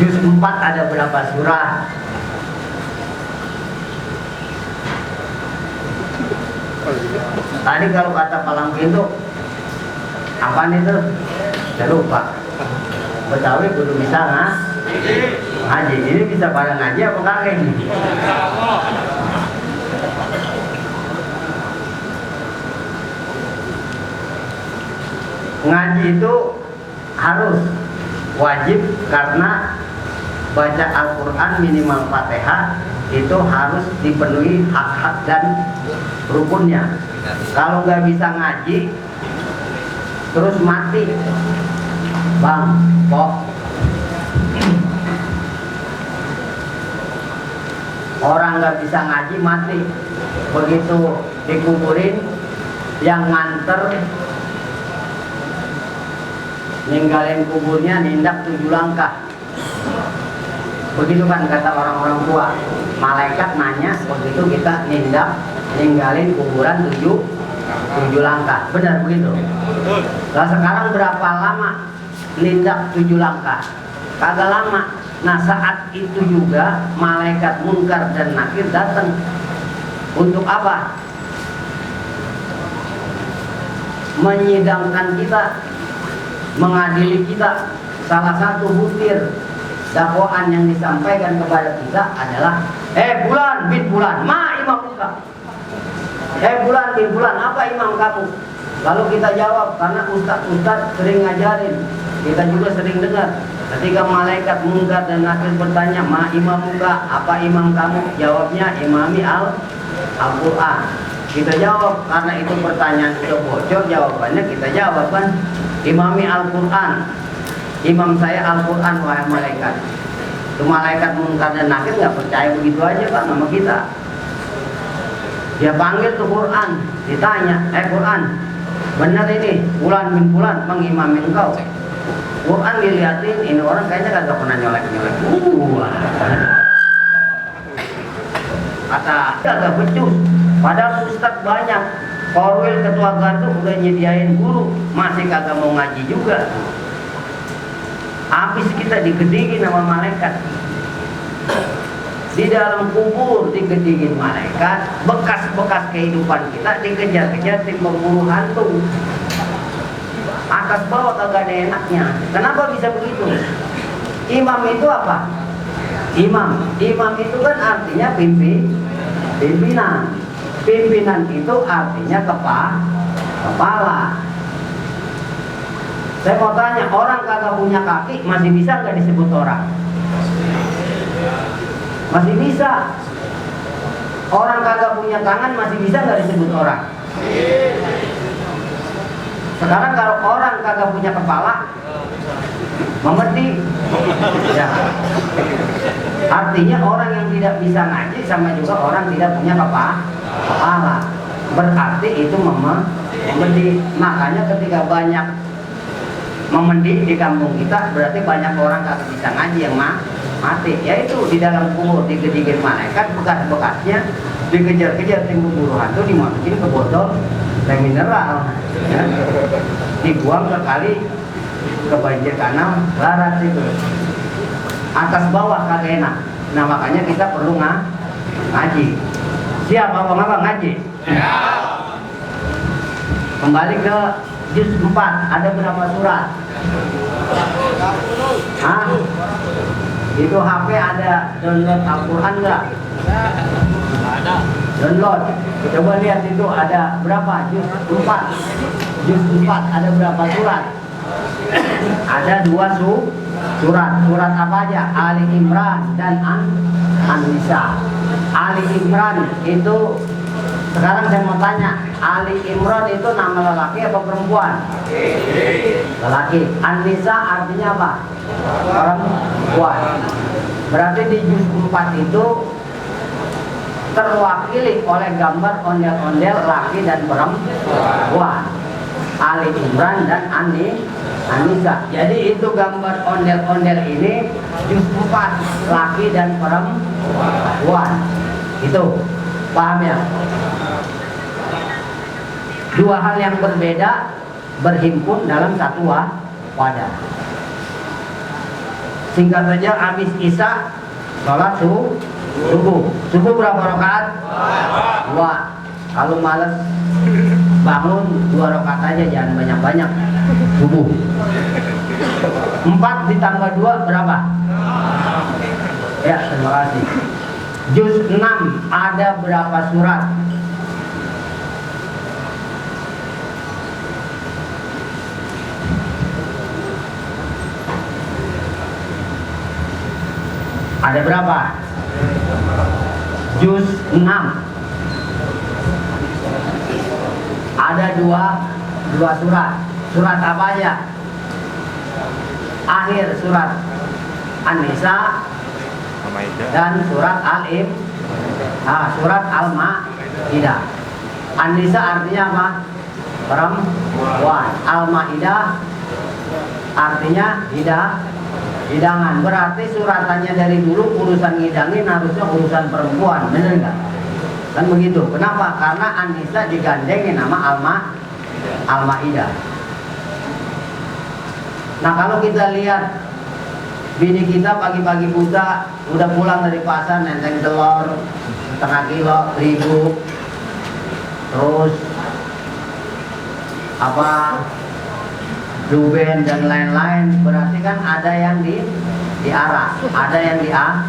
Juz 4 ada berapa surat? Tadi kalau kata Palang Pintu, apaan itu? Saya lupa. Betawi kudu bisa ngaji. Ini bisa pada ngaji apa kagak ini? Ngaji itu harus wajib karena baca Al-Quran minimal Fatihah itu harus dipenuhi hak-hak dan rukunnya. Kalau nggak bisa ngaji terus mati, bang, kok orang nggak bisa ngaji mati, begitu dikuburin yang nganter ninggalin kuburnya nindak 7 langkah. Begitu kan kata orang-orang tua. Malaikat nanya begitu kita ninggalin kuburan 7 langkah. Benar begitu? Nah sekarang berapa lama nindak 7 langkah? Kagak lama. Nah saat itu juga malaikat Munkar dan Nakir datang. Untuk apa? Menyidangkan kita, mengadili kita. Salah satu butir dakwaan yang disampaikan kepada kita adalah bulan bin bulan, ma imam muka. Bulan bin bulan, apa imam kamu? Lalu kita jawab, karena ustaz sering ngajarin, kita juga sering dengar. Ketika malaikat Munkar dan Nakir bertanya, ma imam muka, apa imam kamu? Jawabnya, imami Al-Quran. Kita jawab, karena itu pertanyaan sudah bocor, jawabannya kita jawab kan, imami Al-Quran. Imam saya Al-Quran, wahai malaikat. Itu malaikat Munkar dan Nakir nggak percaya begitu aja kan sama kita. Dia panggil tuh Quran, ditanya, Quran, benar ini bulan bin bulan mengimami engkau? Quran dilihatin, ini orang kayaknya kagak pernah nyolek-nyolek. Kata, kagak becus. Padahal ustaz banyak. Korwil ketua gardu udah nyediain guru, masih kagak mau ngaji juga. Habis kita digedingin sama malaikat. Di dalam kubur digedingin malaikat, bekas-bekas kehidupan kita dikejar-kejar tim pemburu hantu. Atas bawah kagak ada enaknya. Kenapa bisa begitu? Imam itu apa? Imam itu kan artinya pimpinan. Pimpinan itu artinya kepala. Saya mau tanya, orang kagak punya kaki masih bisa nggak disebut orang? Masih bisa. Orang kagak punya tangan masih bisa nggak disebut orang? Sekarang kalau orang kagak punya kepala, mengerti? Ya. Artinya orang yang tidak bisa ngaji sama juga orang tidak punya kepala. Berarti itu memendi. Makanya ketika banyak memendi di kampung kita, berarti banyak orang kagak bisa ngaji yang mati. Yaitu di dalam kubur digedingin malaikat, bekas-bekasnya dikejar-kejar tim pemburu hantu, dimasukin ke botol teh mineral, ya. Dibuang sekali ke banjir kanal barat itu. Atas bawah kagak enak. Nah makanya kita perlu ngaji. Siap abang-abang ngaji? Ya. Kembali ke juz 4, ada berapa surat? Hah? Itu HP ada download Al-Quran enggak? Ada. download. Coba lihat itu ada berapa? Juz 4. Juz 4 ada berapa surat? Ada 2 surat. Surat apa aja? Ali Imran dan An-Nisa. Ali Imran itu, sekarang saya mau tanya, Ali Imran itu nama lelaki apa perempuan? Lelaki. An-Nisa artinya apa? Perempuan. Berarti di juz 4 itu terwakili oleh gambar ondel-ondel laki dan perempuan. Ali Imran dan An-Nisa. Jadi itu gambar ondel-ondel ini juz 4 laki dan perempuan. Itu paham ya? Dua hal yang berbeda berhimpun dalam satu wadah. Singkat saja, habis Isya sholat subuh. Subuh berapa rakaat? 2. Kalau malas bangun 2 rakaat aja, jangan banyak-banyak. Subuh 4 ditambah 2 berapa? Ya, terima kasih. Juz 6 ada berapa surat? Ada berapa? Juz 6 ada dua surat. Surat apa aja? Akhir surat An-Nisa dan surat surat Al-Maidah. An-Nisa artinya apa? Perempuan. Al-Maidah artinya hidangan. Berarti suratannya dari dulu urusan ngidangin harusnya urusan perempuan, bener nggak? Kan begitu. Kenapa? Karena An-Nisa digandengin nama Al-Maidah. Nah, kalau kita lihat bini kita pagi-pagi buta udah pulang dari pasar nenteng telur setengah kilo 1.000, terus Blue Band dan lain-lain, berarti kan ada yang diarah, ada yang diarah.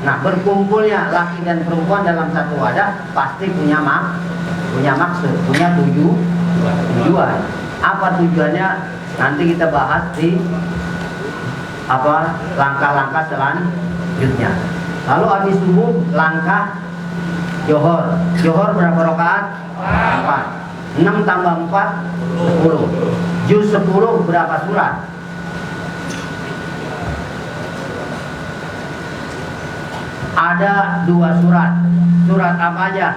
Nah, berkumpulnya laki dan perempuan dalam satu wadah pasti punya maksud, punya tujuan. Apa tujuannya? Nanti kita bahas di langkah-langkah selanjutnya. Lalu habis subuh langkah johor. Johor berapa rakaat? 4. 6 tambah 4 10. Juz 10 berapa surat? Ada 2 surat. Surat apa aja?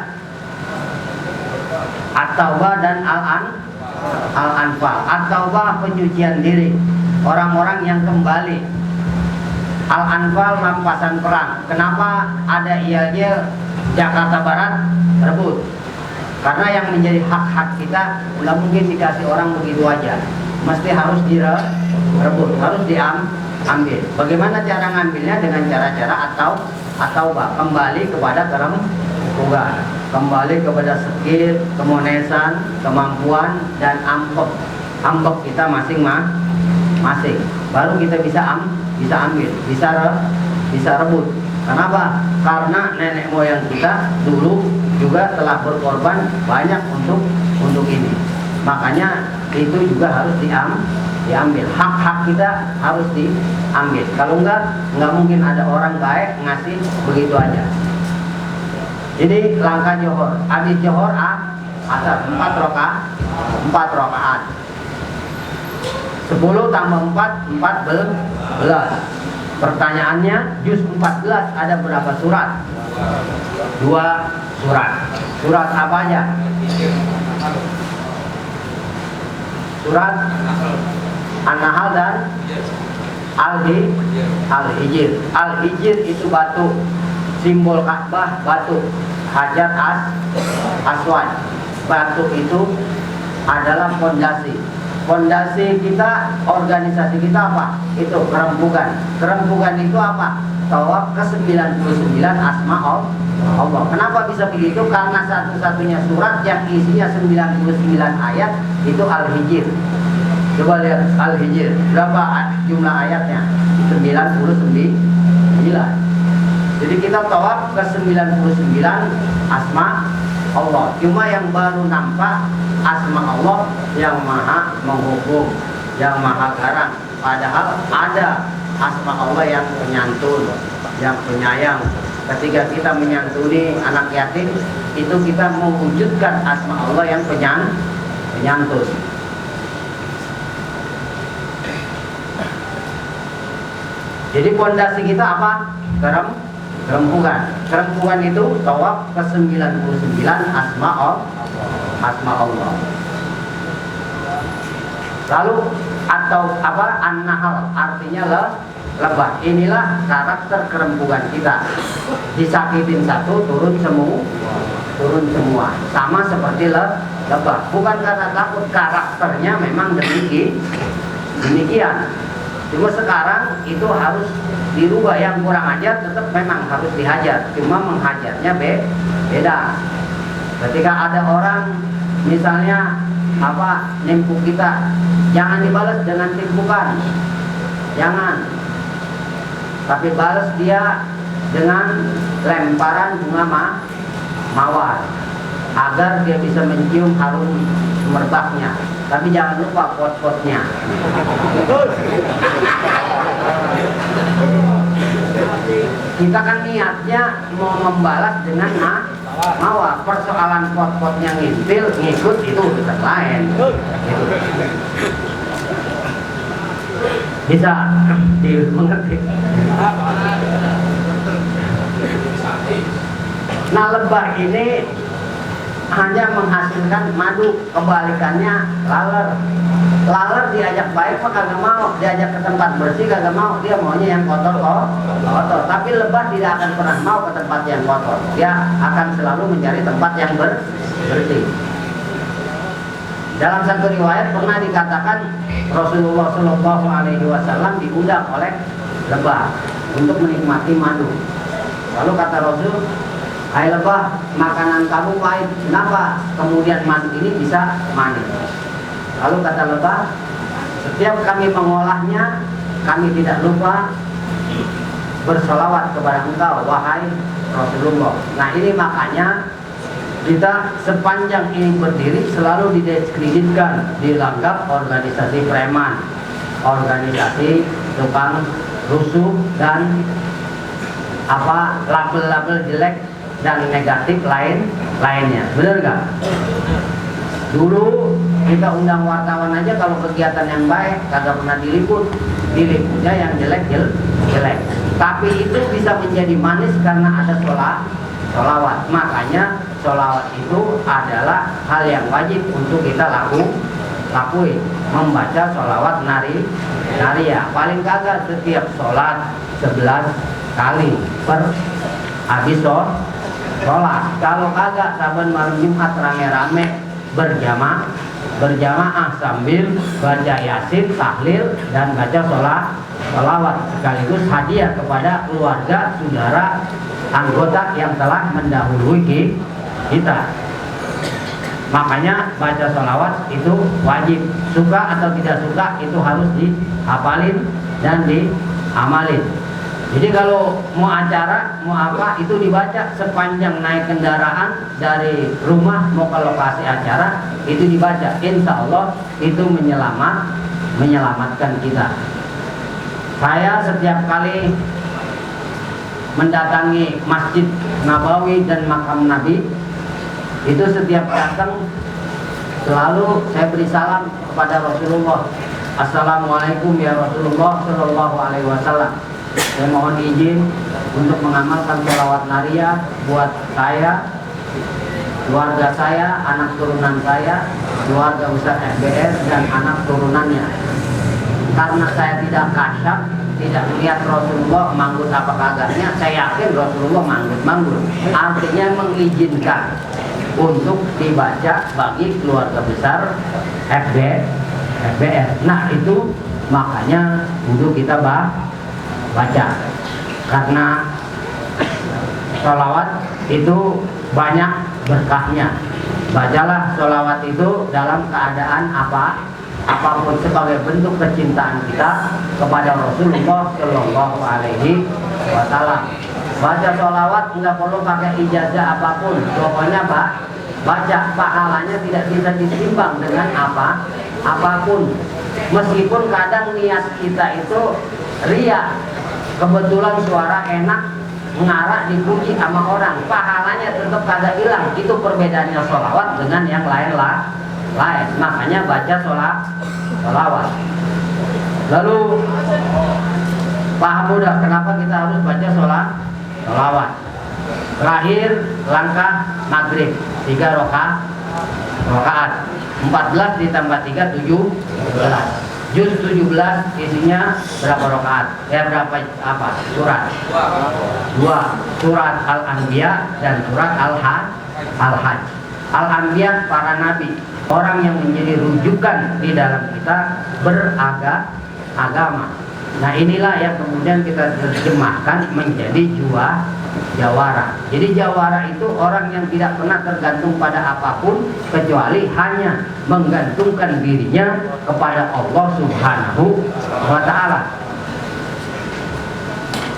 At-Taubah dan Al-Anfal. At-Taubah penyucian diri, orang-orang yang kembali. Al-Anfal rampasan perang. Kenapa ada IAJ Jakarta Barat rebut? Karena yang menjadi hak-hak kita nggak mungkin dikasih orang begitu aja, mesti harus direbut, harus diambil. Bagaimana cara ngambilnya? Dengan cara-cara atau kembali kepada kelembugaan, kembali kepada skill, kemonesan, kemampuan dan ambek kita masing-masing. Baru kita bisa ambil, bisa rebut. Kenapa? Karena nenek moyang kita dulu juga telah berkorban banyak untuk ini. Makanya itu juga harus diambil. Hak-hak kita harus diambil. Kalau enggak mungkin ada orang baik ngasih begitu aja. Jadi langkah johor. Habis johor asar 4 rakaat. 10 tambah 4 14. Pertanyaannya, juz 14 ada berapa surat? 2 surat. Surat apa aja? Surat An-Nahl dan Al-Hijr. Al-Hijr itu batu, simbol Ka'bah, batu Hajar Aswad. Batu itu adalah fondasi. Fondasi kita, organisasi kita apa? Itu kerempukan. Kerempukan itu apa? Tawaf ke-99 asma Allah. Kenapa bisa begitu? Karena satu-satunya surat yang isinya 99 ayat itu Al-Hijr. Coba lihat Al-Hijr. Berapa jumlah ayatnya? 99. Jadi kita tawaf ke 99 asma Allah. Cuma yang baru nampak asma Allah yang maha menghukum, yang maha garang. Padahal ada asma Allah yang penyantun, yang penyayang. Ketika kita menyantuni anak yatim, itu kita mewujudkan asma Allah yang penyantun. Jadi pondasi kita apa? Kerempungan. Kerempungan itu tawaf ke 99 asma Allah. Lalu atau apa? An-Nahl artinya lebah. Inilah karakter kerempungan kita. Disakitin satu turun semua. Sama seperti lebah. Bukan karena takut, karakternya memang demikian. Cuma sekarang itu harus dirubah. Yang kurang ajar tetap memang harus dihajar, cuma menghajarnya beda. Ketika ada orang misalnya nimpuk kita, jangan dibalas dengan timpukan, jangan, tapi balas dia dengan lemparan bunga mawar agar dia bisa mencium harum merbaknya. Tapi jangan lupa pot-potnya. Kita kan niatnya mau membalas dengan mawar. Persoalan pot-potnya ngintil, ngikut itu urusan lain. Bisa dimengerti. Nah, lebah ini hanya menghasilkan madu, kebalikannya laler diajak baik mah kagak mau, diajak ke tempat bersih kagak mau, dia maunya yang kotor. Tapi lebah tidak akan pernah mau ke tempat yang kotor, dia akan selalu mencari tempat yang bersih. Dalam satu riwayat pernah dikatakan Rasulullah SAW diundang oleh lebah untuk menikmati madu. Lalu kata Rasul, "Hai lebah, makanan kamu pahit, kenapa kemudian madu ini bisa manis?" Lalu kata lebah, "Setiap kami mengolahnya, kami tidak lupa bersolawat kepada engkau, wahai Rasulullah." Nah, ini makanya kita sepanjang ini berdiri selalu didiskreditkan, dianggap organisasi preman, organisasi tukang rusuh, dan label-label jelek dan negatif lainnya. Benar nggak? Dulu kita undang wartawan aja kalau kegiatan yang baik kagak pernah diliputnya yang jelek. Tapi itu bisa menjadi manis karena ada sholawat. Makanya sholawat itu adalah hal yang wajib untuk kita lakuin. Membaca sholawat nariyah. Paling kagak setiap sholat 11 kali per habis sholat. Kalau kagak saben malam Jumat rame-rame berjamaah sambil baca yasin, tahlil, dan baca sholawat sekaligus hadiah kepada keluarga, saudara, anggota yang telah mendahului kita. Makanya baca sholawat itu wajib. Suka atau tidak suka itu harus dihafalin dan diamalin. Jadi kalau mau acara, mau apa, itu dibaca sepanjang naik kendaraan dari rumah mau ke lokasi acara, itu dibaca. Insya Allah itu menyelamatkan kita. Saya setiap kali mendatangi Masjid Nabawi dan makam Nabi, itu setiap datang selalu saya beri salam kepada Rasulullah. Assalamualaikum ya Rasulullah Shallallahu Alaihi Wasallam. Saya mohon izin untuk mengamalkan sholawat nariyah buat saya, keluarga saya, anak turunan saya, keluarga besar FBR, dan anak turunannya. Karena saya tidak kasyaf, tidak melihat Rasulullah manggut apa kagaknya, saya yakin Rasulullah manggut. Artinya mengizinkan untuk dibaca bagi keluarga besar FBR. Nah, itu makanya kudu kita baca, karena sholawat itu banyak berkahnya. Bacalah sholawat itu dalam keadaan apapun sebagai bentuk kecintaan kita kepada Rasulullah Shallallahu Alaihi Wasallam. Baca sholawat nggak perlu pakai ijazah apapun, pokoknya baca, pahalanya tidak bisa ditimbang dengan apapun. Meskipun kadang niat kita itu ria, kebetulan suara enak, mengarah dipuji sama orang, pahalanya tetap kagak hilang. Itu perbedaannya sholawat dengan yang lain. Makanya baca sholawat. Lalu paham udah kenapa kita harus baca sholawat. Terakhir langkah maghrib 3 rakaat 14 ditambah 3 17. Juz 17 isinya berapa rakaat? Surat? 2. Surat Al-Anbiya dan surat Al-Hajj. Al-Anbiya para nabi, orang yang menjadi rujukan di dalam kita beragama. Nah inilah yang kemudian kita terjemahkan menjadi jawara. Jadi jawara itu orang yang tidak pernah tergantung pada apapun kecuali hanya menggantungkan dirinya kepada Allah Subhanahu wa Ta'ala.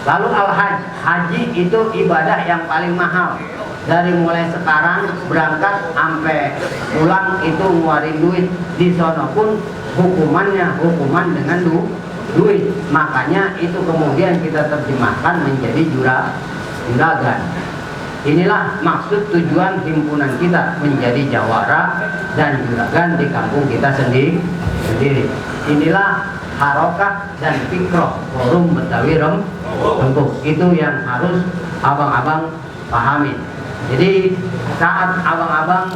Lalu al-hajj, haji itu ibadah yang paling mahal. Dari mulai sekarang berangkat sampai pulang itu ngeluarin duit. Di sono pun hukuman dengan duit. Makanya itu kemudian kita terjemahkan menjadi juragan. Inilah maksud tujuan himpunan kita menjadi jawara dan juragan di kampung kita sendiri. Inilah harokah dan fikroh forum Betawi Rempuk. Itu yang harus abang-abang pahami. Jadi saat abang-abang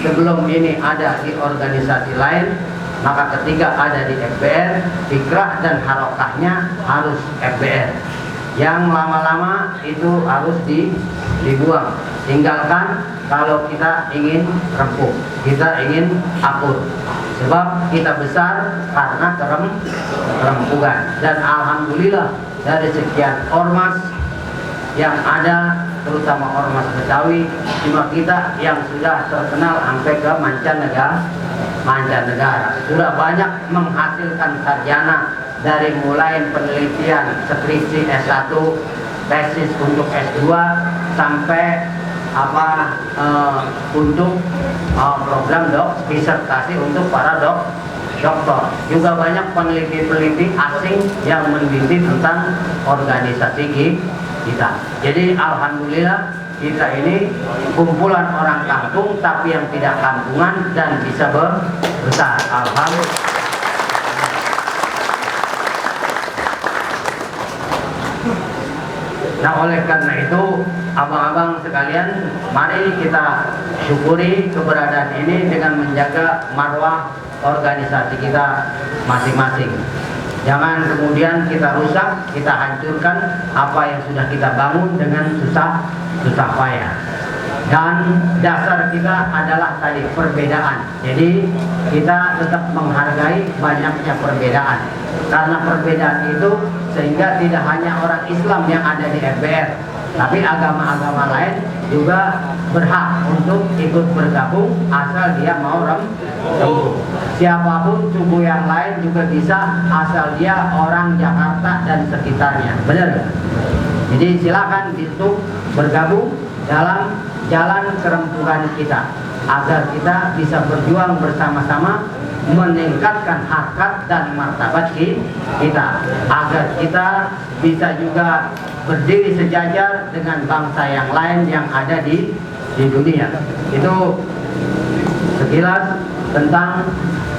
sebelum ini ada di organisasi lain, maka ketika ada di FBR, fikrah dan harokahnya harus FBR. Yang lama-lama itu harus dibuang. Tinggalkan kalau kita ingin rempuk, kita ingin akur. Sebab kita besar karena kerempukan. Dan alhamdulillah dari sekian ormas yang ada, terutama ormas Betawi, cuma kita yang sudah terkenal sampai ke mancanegara. Sudah banyak menghasilkan sarjana dari mulai penelitian skripsi S1, tesis untuk S2 sampai untuk program disertasi untuk para dokter. Juga banyak peneliti-peneliti asing yang meneliti tentang organisasi kita. Jadi alhamdulillah kita ini kumpulan orang kampung tapi yang tidak kampungan dan bisa besar. Alhamdulillah. Nah oleh karena itu abang-abang sekalian, mari kita syukuri keberadaan ini dengan menjaga marwah organisasi kita masing-masing. Jangan kemudian kita rusak, kita hancurkan apa yang sudah kita bangun dengan susah payah. Dan dasar kita adalah tadi perbedaan. Jadi kita tetap menghargai banyaknya perbedaan. Karena perbedaan itu sehingga tidak hanya orang Islam yang ada di FBR, tapi agama-agama lain juga berhak untuk ikut bergabung asal dia mau rempuk. Siapapun suku yang lain juga bisa asal dia orang Jakarta dan sekitarnya. Benar gak? Jadi silakan untuk bergabung dalam jalan kerempukan kita agar kita bisa berjuang bersama-sama meningkatkan harkat dan martabat kita, agar kita bisa juga berdiri sejajar dengan bangsa yang lain yang ada di dunia. Itu sekilas tentang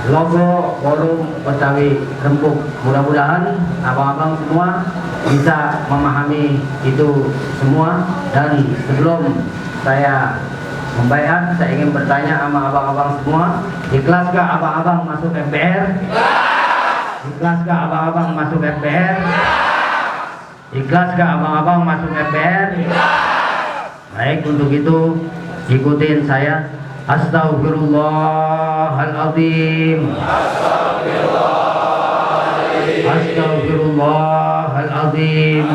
logo forum Betawi Rempuk. Mudah-mudahan abang-abang semua bisa memahami itu semua. Dan sebelum saya membaiat, saya ingin bertanya sama abang-abang semua, ikhlaskah abang-abang masuk FBR? Ikhlaskah abang-abang masuk FBR? Ikhlaskah abang-abang masuk FBR? Baik, untuk itu ikutin saya. Astaghfirullahaladzim. Astaghfirullahaladzim.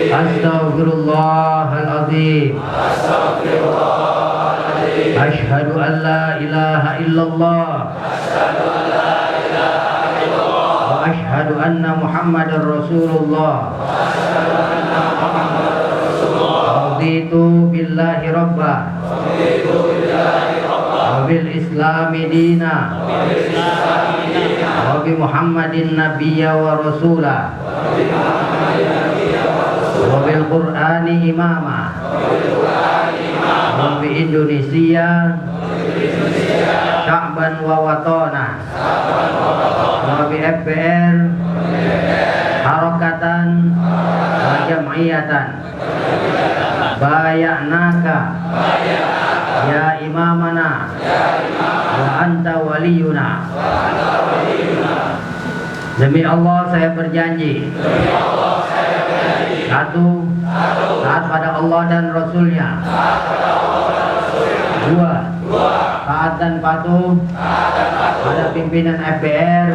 Astaghfirullahaladzim. Asyhadu an la ilaha illallah. Wa asyhadu anna Muhammadar Rasulullah. Raditu billahi rabba wa bil islami dina wa bi Muhammadin nabiyya wa rasula wa bil Qur'ani imama wa bi Indonesia sya'ban wa watana wa bi FPR harakatan wa jam'iyatan bay'naka ya imamana wa anta waliyuna. Demi Allah saya berjanji, satu, taat pada Allah dan Rasulnya. Dua, taat dan patuh pada pimpinan FPR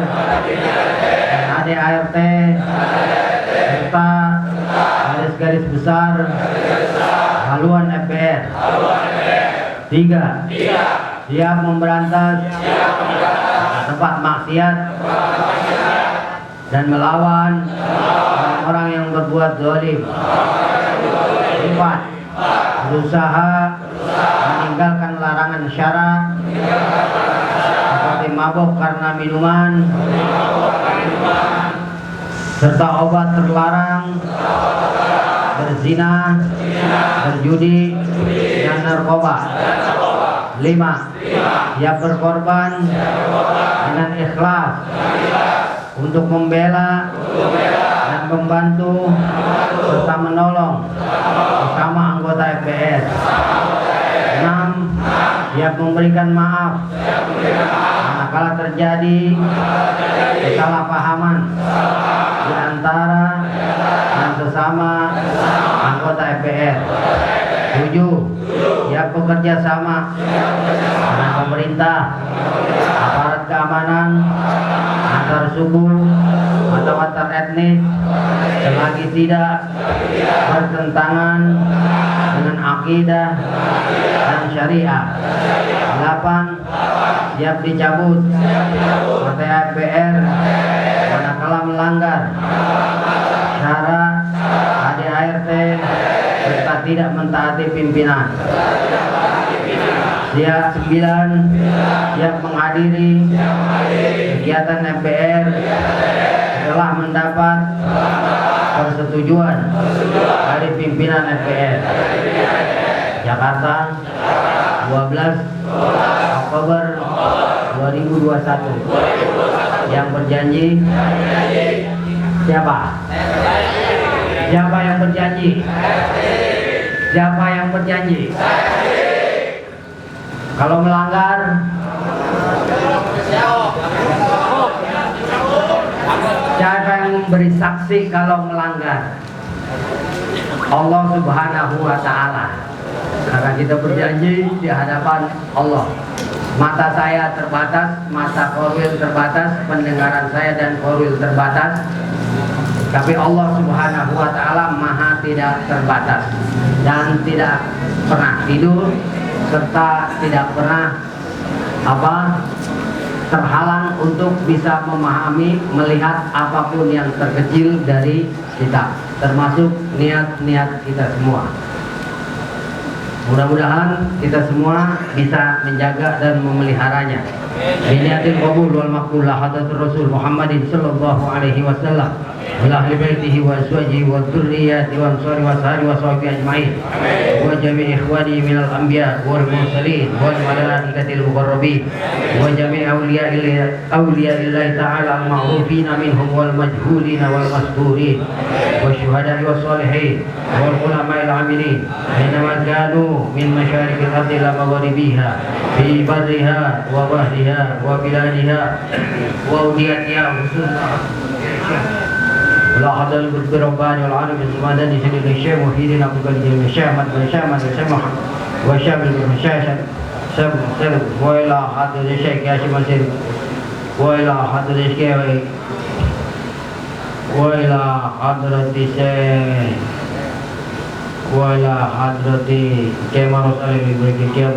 dan ADART serta garis-garis besar haluan FPR. Tiga, siap memberantas tempat maksiat dan melawan orang-orang yang berbuat zalim. Empat, berusaha meninggalkan larangan syarak seperti mabuk karena minuman serta obat terlarang, berzina, berjudi, dan narkoba. Lima, siap berkorban dengan ikhlas untuk membela dan membantu serta menolong bersama anggota FPR. 6, siap memberikan maaf manakala terjadi kesalahpahaman di antara dan sesama anggota FPR. 7, siap bekerja sama dengan pemerintah, aparat keamanan, antar suku atau antar etnis selagi tidak bertentangan dengan akidah dan syariah. 8, siap dicabut partai FPR manakala melanggar syarat ADART serta tidak mentaati pimpinan. 9, siap menghadiri kegiatan FPR setelah mendapat persetujuan dari pimpinan FPR. Jakarta, 12 Oktober 2021. Yang berjanji siapa? Siapa yang berjanji? Siapa yang berjanji? Kalau melanggar, siapa yang memberi saksi kalau melanggar? Allah Subhanahu wa Ta'ala. Karena kita berjanji di hadapan Allah. Mata saya terbatas, mata Korwil terbatas, pendengaran saya dan Korwil terbatas. Tapi Allah Subhanahu wa Ta'ala Maha tidak terbatas dan tidak pernah tidur serta tidak pernah terhalang untuk bisa memahami, melihat apapun yang terkecil dari kita, termasuk niat-niat kita semua. Mudah-mudahan kita semua bisa menjaga dan memeliharanya. Biniatil qabul wal maqbul hadatsur Rasul Muhammadin sallallahu alaihi wasallam wa ahli baitihi wa azwajihi wa dzurriyyati wa ansari wa sahbihi wa sahbihi ajmain wa jami' ikhwani minal anbiya wal mursalin wal malaikatil muqarrabin wa jami' awliya'illahi ta'ala al-ma'rufina minhum wal majhulina wal masturin wa syuhada'i wa salihin wal ulama'il amilin inama kanu min masyariqil ardi la magharibiha fi barriha wa bahriha wa biladiha wa awdiyatiha khususnya ولا حد بالرباني والعالم الزماني سيد الشيخ وحيدنا بقول الشيخ مد الشيخ وشاب المشاشة سب ولا حد الشيخ يا شيخ مسير ولا حد الشيخ ولا حضرة الشيخ ولا حضرة كما رسال البركة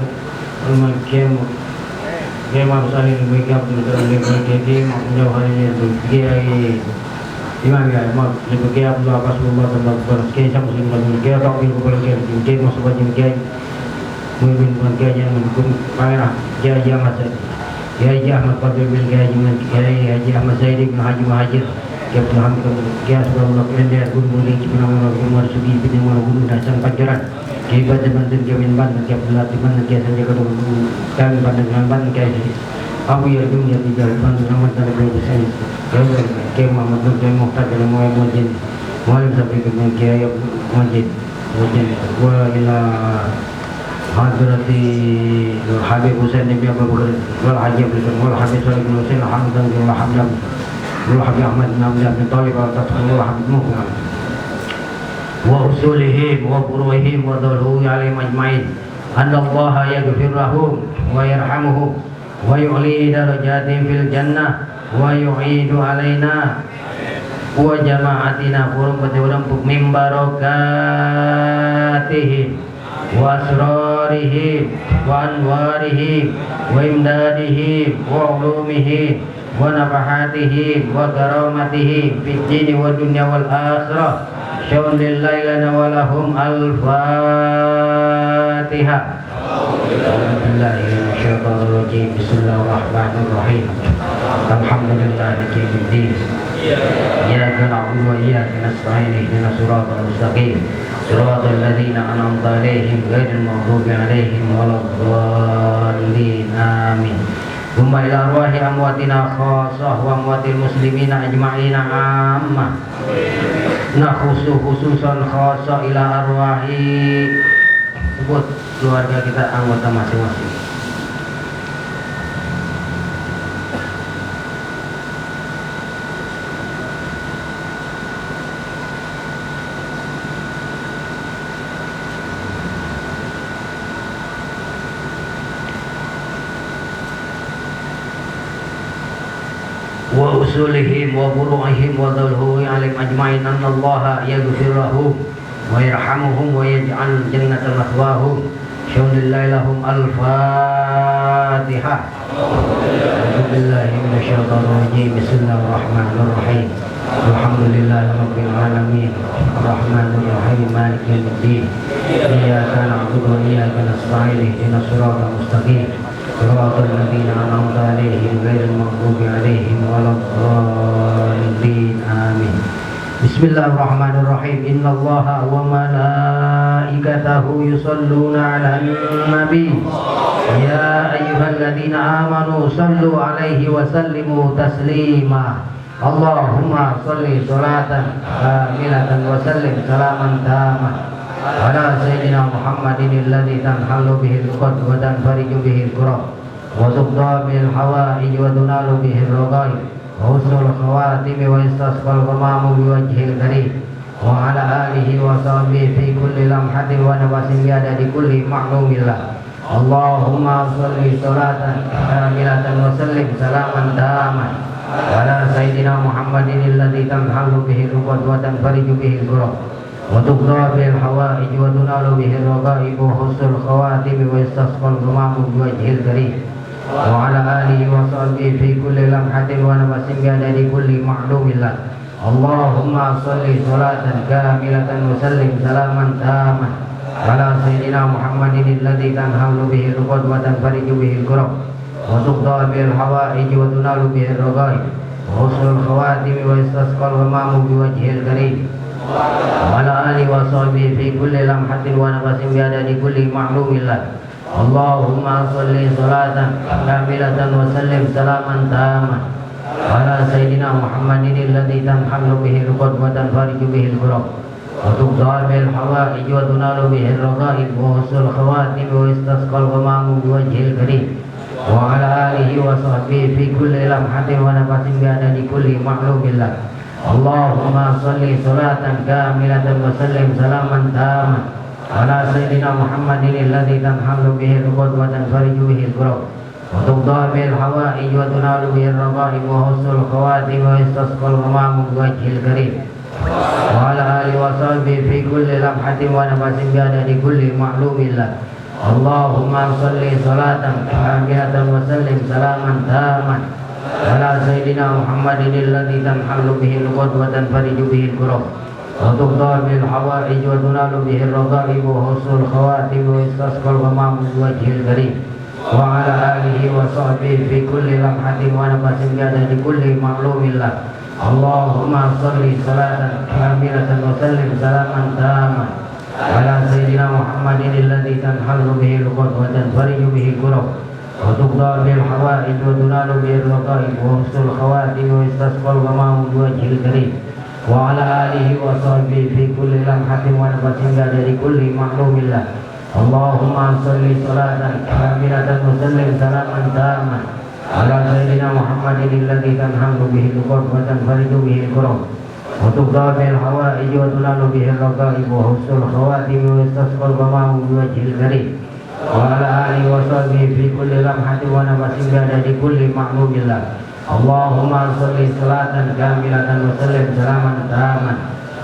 كما رسال البركة بالكرم البركة جوهرية البركة Imam ya, mau sebagai Abdullah Rasulullah dan bersekian sama sing bersekian tak bil bersekian jin masuk bajin kiai mungkin bukan kiai yang mendukung pangerah kiai Ahmad Kiai Ahmad Fadil bin Kiai Haji Ahmad Zaidi bin Haji Muhajir Kiai Abdul Hamid Kiai Subhanallah Kiai Gun Muling Kiai Namang Umar Sugi bin Umar Gunung Dasan Pancoran Kiai Badan Banten Kiai Min Banten Kiai Abdul Latif Banten Kiai Sanjaya Kedua Kami Banten Banten Kiai Abu Yardum yang tiga Banten Ahmad dan Kiai Desain Kiai Muhammad Nur Kiai Muhtar Kiai Muhammad Mujin Muhammad Sabi Kiai Mujin Wa ila Hadrati Habib Husain Nabi Abu Bakar wal Haji wal Habib Salih bin Husain Hamdan wal Hamdan wal Habib Ahmad bin Abdullah bin Talib wal Tasawwur Habib Muhammad wa usulihim wa furu'ihim wa dhalhu alaihim ajma'in anna Allah yaghfir lahum wa yarhamuhum wa yu'li darajatihim fil jannah wa yu'idu alaina wa jama'atina furum baturam min barakatihim wa asrarihim wa anwarihim wa imdadihim wa ulumihim wa nafahatihim wa karamatihim fid dini wa dunya wal akhirah syawun lillahi lana wa lahum al-Fatiha. Bismillahirrahmanirrahim. Bismillahirrahmanirrahim. Alhamdulillahirrahmanirrahim. Iyyaka na'budu wa iyyaka nasta'in ihdinas siratal mustaqim siratal ladzina an'amta 'alaihim ghairil maghdubi 'alaihim waladdallin. Amin. Thumma ila arwahi amwatina khassah wa amwatil muslimina ajma'ina ammah. Khususan khassah ila arwahi sebut keluarga kita anggota masing-masing. Wa usulihim wa furu'ihim wa dhalhu alim ajma'in anna Allah yaghfir lahum wa yarhamuhum wa yaj'al jannata mathwahum syaulillahi lahum al-Fatiha. A'udzubillahi minasyaitonir rajim. Bismillahirrahmanirrahim. Alhamdulillahi rabbil alamin arrahmanir rahim maliki yaumiddin iyyaka na'budu wa iyyaka nasta'in ihdinas siratal mustaqim siratal ladzina an'amta 'alaihim ghairil maghdubi 'alaihim waladdallin. Amin. Bismillahirrahmanirrahim. Innallaha wa malaikatahu yusholluna 'alan nabi ya ayyuhalladzina amanu shallu 'alaihi wa sallimu taslima. Allahumma sholli sholatan kamilatan wa sallim salaman taman ala sayyidina Muhammadin alladzi tanhallu bihi al-qad wa tanfariju bihi al-kurab wa tuqda bil hawaij wa tunalu bihi ar-raghaib wa usul khawatim wa istasqal ghamamu bi wajhil karim wa ala alihi wa sahbihi fi kulli lamhatin wa nafasin bi adadi kulli ma'lumillah. Allahumma sholli sholatan kamilatan wa sallim salaman taman ala sayyidina Muhammadin alladzi tanhallu bihi al-qad wa tanfariju bihi al-kurab wa tuqda bil hawaij wa tunalu bihi ar-raghaib wa husul khawatim wa istasqal ghamamu bi wajhil karim wa ala alihi wa sahbihi fi kulli lamhatin wa nafasin bi adadi kulli ma'lumillah. Allahumma sholli sholatan kamilatan wa sallim salaman taman ala sayyidina Muhammadin alladzi tanhallu bihi al-qad wa tanfariju bihi al-kurab wa tuqda bil hawaij wa tunalu bihi ar-raghaib wa husul khawatim wa istasqal ghamamu bi wajhil karim wa ala alihi wa sahbihi fi kulli lamhatin wa nafasin bi adadi kulli ma'lumillah. Allahumma sholli sholatan kamilatan wa sallim salaman taman ala sayyidina Muhammadin alladzi tanhallu bihi al-qad wa tanfariju bihi al-kurab wa tuqda bil hawaij wa tunalu bihi ar-raghaib wa husul khawatim wa istasqal ghamamu bi wajhil karim wa ala alihi wa sahbihi fi kulli lamhatin wa nafasin bi adadi kulli ma'lumillah. Allahumma sholli sholatan kamilatan wa sallim salaman taman ala sayyidina Muhammadin alladzi tanhallu bihi al-qad wa tanfariju bihi al-kurab wa tuqda bil hawaij wa tunalu bihi ar-raghaib wa husul khawatim wa istasqal ghamamu bi wajhil karim wa ala alihi wa sahbihi fi kulli lamhatin wa nafasin bi adadi kulli ma'lumillah. Allahumma sholli sholatan kamilatan wa sallim salaman taman على سيدنا محمد الذي تنحل به العقد وتنفرج به الكرب وتقضى به الحوائج وتنال به الرغائب وحسن الخواتم ويستسقى الغمام بوجه الكريم وعلى آله وصحبه في كل لمحة ونفس بعدد كل معلوم له. اللهم صل صلاة كاملة وسلم سلاما تاما على سيدنا محمد الذي تنحل به العقد وتنفرج به الكرب وتقضى به الحوائج وتنال به الرغائب وحسن الخواتم ويستسقى الغمام بوجه الكريم وعلى آله وصحبه في كل لمحة ونفس بعدد كل معلوم له. اللهم صل صلاة كاملة وسلم سلاما تاما على سيدنا محمد الذي تنحل به العقد وتنفرج به الكرب وتقضى به الحوائج وتنال به الرغائب وحسن الخواتم ويستسقى الغمام بوجه الكريم وعلى آله وصحبه في كل لمحة ونفس بعدد كل معلوم له. اللهم صل صلاة كاملة وسلم سلاما تاما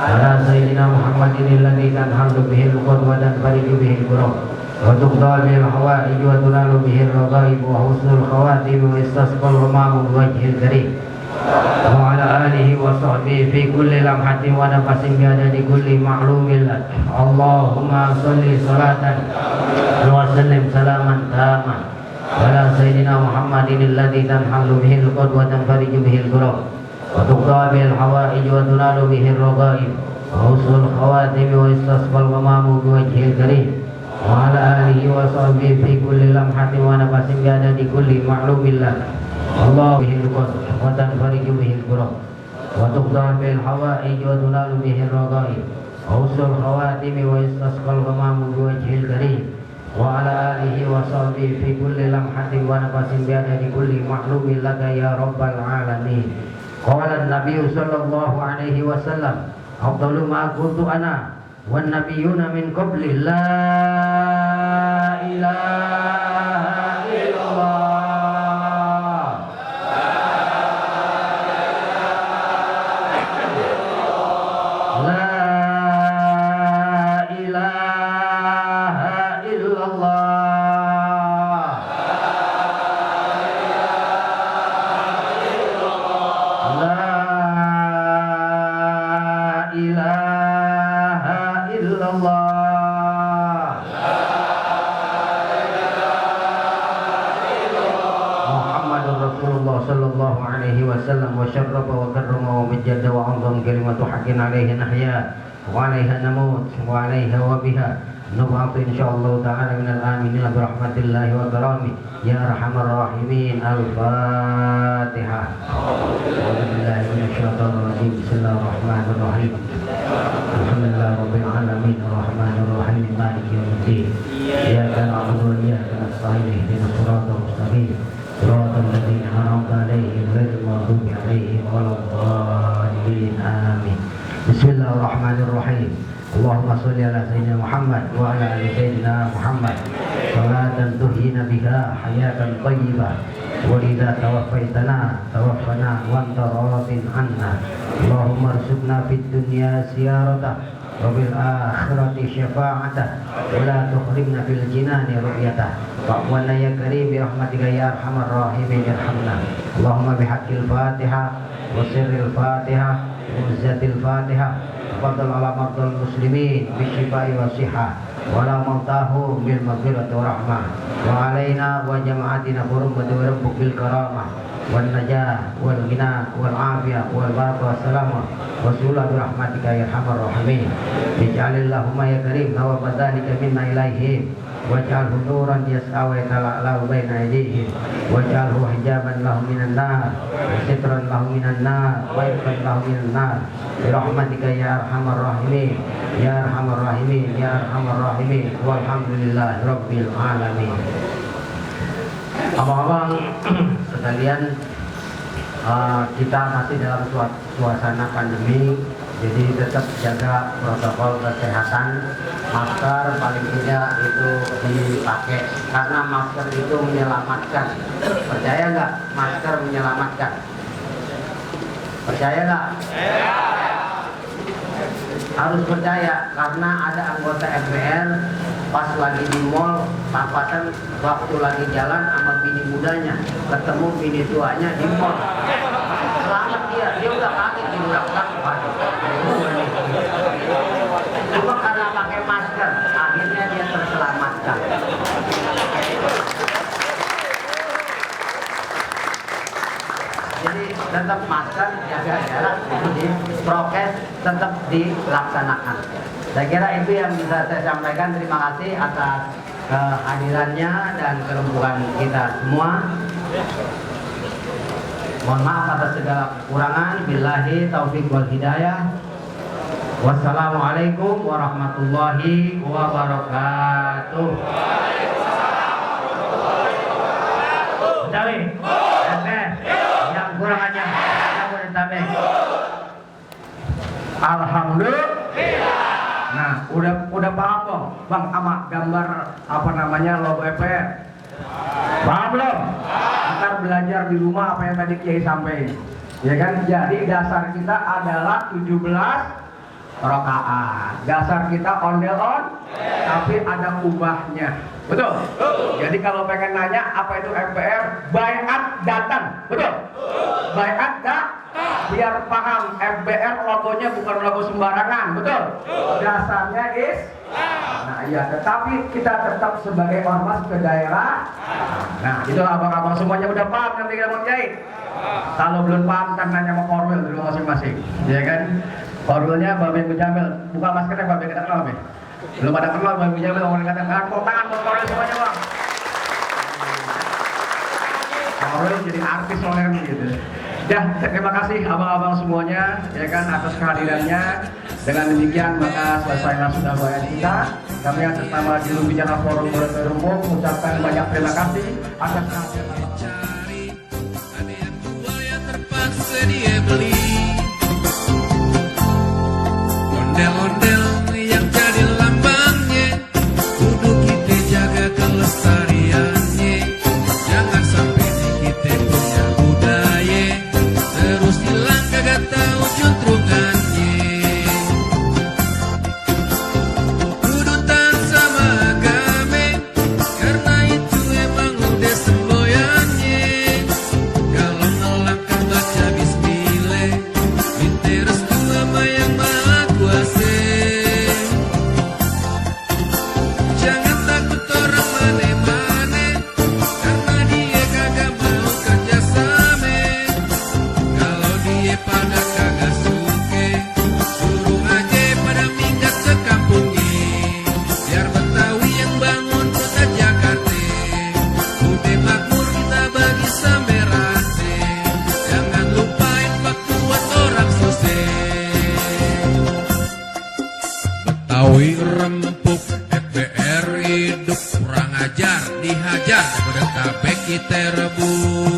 على سيدنا محمد الذي تنحل به العقد وتنفرج به الكرب وتقضى به الحوائج وتنال به الرغائب وحسن الخواتم ويستسقى الغمام بوجه الكريم وعلى آله وصحبه في كل لمحة ونفس بعدد كل معلوم لك. اللهم صل صلاة وسلم سلاما تاما على سيدنا محمد الذي تنحل به العقد وتنفرج به الكرب وتقضى به الحوائج وتنال به الرغائب وحسن الخواتم ويستسقى الغمام بوجه الكريم وعلى آله وصحبه في كل لمحة ونفس بعدد كل معلوم لك. الله به العقد وتنفرج به الكرب وتقضى به الحوائج وتنال به الرغائب وحسن الخواتم ويستسقى الغمام بوجه الكريم وعلى آله وصحبه في كل لمحة ونفس بعدد كل معلوم لك يا رب العالمين. قال النبي صلى الله عليه وسلم أفضل ما قلت أنا والنبيون من قبل لا إله إلا الله لا إله إلا الله لا إله إلا الله محمد رسول الله صلى الله عليه وسلم وشرف وكرم ومجد وعظم كلمة حق عليه نحيا وعليها نموت وعليها وبها نبعث إن شاء الله تعالى من الآمنين برحمة الله وكرامه يا أرحم الراحمين. الفاتحة. أعوذ بالله من الشيطان الرجيم. بسم الله الرحمن الرحيم. الحمد لله رب العالمين الرحمن الرحيم مالك يوم الدين إياك نعبد وإياك نستعين اهدنا الصراط المستقيم صراط الذين أنعمت عليهم غير المغضوب عليهم ولا الضالين آمين. بسم الله الرحمن الرحيم. اللهم صل على سيدنا محمد وعلى آل سيدنا محمد صلاة تحيينا بها حياة طيبة وإذا توفيتنا توفنا وأنت راض عنا. اللهم ارزقنا في الدنيا زيارته وفي الآخرة شفاعته ولا تحرمنا في الجنان رؤيته واعفنا يا كريم برحمتك يا أرحم الراحمين ارحمنا. اللهم بحق الفاتحة وسر الفاتحة وعزة الفاتحة تفضل على مرضى المسلمين بالشفاء والصحة ولا موتاهم بالمغفرة والرحمة وعلينا وجماعتنا برمة وربك بالكرامة والنجاة والغنى والعافية والبركة والسلامة وسهولة برحمتك يا أرحم الراحمين. اجعل اللهم يا كريم ثواب ذلك منا إليهم واجعله نورا يسعى ويتلألأ بين أيديهم واجعله حجابا له من النار وسترا له من النار ويقا له من النار برحمتك يا أرحم الراحمين يا أرحم الراحمين يا أرحم الراحمين والحمد لله رب العالمين. Abang-abang sekalian, kita masih dalam suasana pandemi, jadi tetap jaga protokol kesehatan. Masker paling tidak itu dipakai karena masker itu menyelamatkan. Percaya nggak masker menyelamatkan? Percaya nggak? Harus percaya karena ada anggota MPR pas lagi di mall papatan waktu lagi jalan sama bini mudanya ketemu bini tuanya di mall. Selamat dia udah kaget di belakang. Cuma karena pakai masker akhirnya dia terselamatkan. Jadi tetap masker, jaga jarak, jadi prokes tetap dilaksanakan. Saya kira itu yang bisa saya sampaikan. Terima kasih atas kehadirannya dan kelemburan kita semua. Mohon maaf atas segala kekurangan. Billahi taufiq wal hidayah. Wassalamualaikum warahmatullahi wabarakatuh. Ucawi, yang kurang aja, yang boleh tambah. Alhamdulillah. Nah, udah paham dong, Bang, sama gambar apa namanya logo EPR? Paham belum? Ntar belajar di rumah apa yang tadi Kiai sampaikan. Ya kan? Jadi dasar kita adalah 17 rakaat. Dasar kita ondel-on, tapi ada ubahnya. Betul? Jadi kalau pengen nanya apa itu MPR, baiat datang. Betul? Baiat biar paham, MPR logonya bukan logo sembarangan. Betul? Dasarnya is. Nah iya, tetapi kita tetap sebagai ormas ke daerah. Nah itu abang-abang semuanya udah paham nanti kita mau jahit. Kalau belum paham kan nanya sama Korwil di rumah masing-masing, ya kan? Korwilnya Babe Mujamil, buka maskernya Babe, kita kenal Babe. Belum ada kenal Babe Mujamil, orang katakan tangan buat Korwil semuanya bang. Korwil jadi artis soalnya gitu. Ya, terima kasih abang-abang semuanya, ya kan, atas kehadirannya. Dengan demikian maka selesailah sudah bayar kita. Kami atas nama Juru Bicara Forum Murid Rembuk mengucapkan banyak terima kasih atas Cari, ada yang jual yang terpaksa dia beli. Ondel-ondel yang jadi lambangnya, kudu kita jaga kelestariannya. Jangan sampai kita punya budaya terus hilang kagak tahu juntrungannya. Kudu taat sama agama, karena itu emang udah semboyannya. Kalau ngelangkah baca bismillah, minta restu sama yang maha kuasa. Jangan takut orang mane-mane, karena dia kagak mau kerjasama. Kalau dia pada kagak suke, suruh aja pada minggat sekampungnya. Biar Betawi yang bangun kota Jakarta, udah makmur kita bagi sampai rata. Jangan lupain pak buat orang susah. Betawi rempuk, FBR hidup, kurang ajar dihajar, Jabodetabek kita rebut.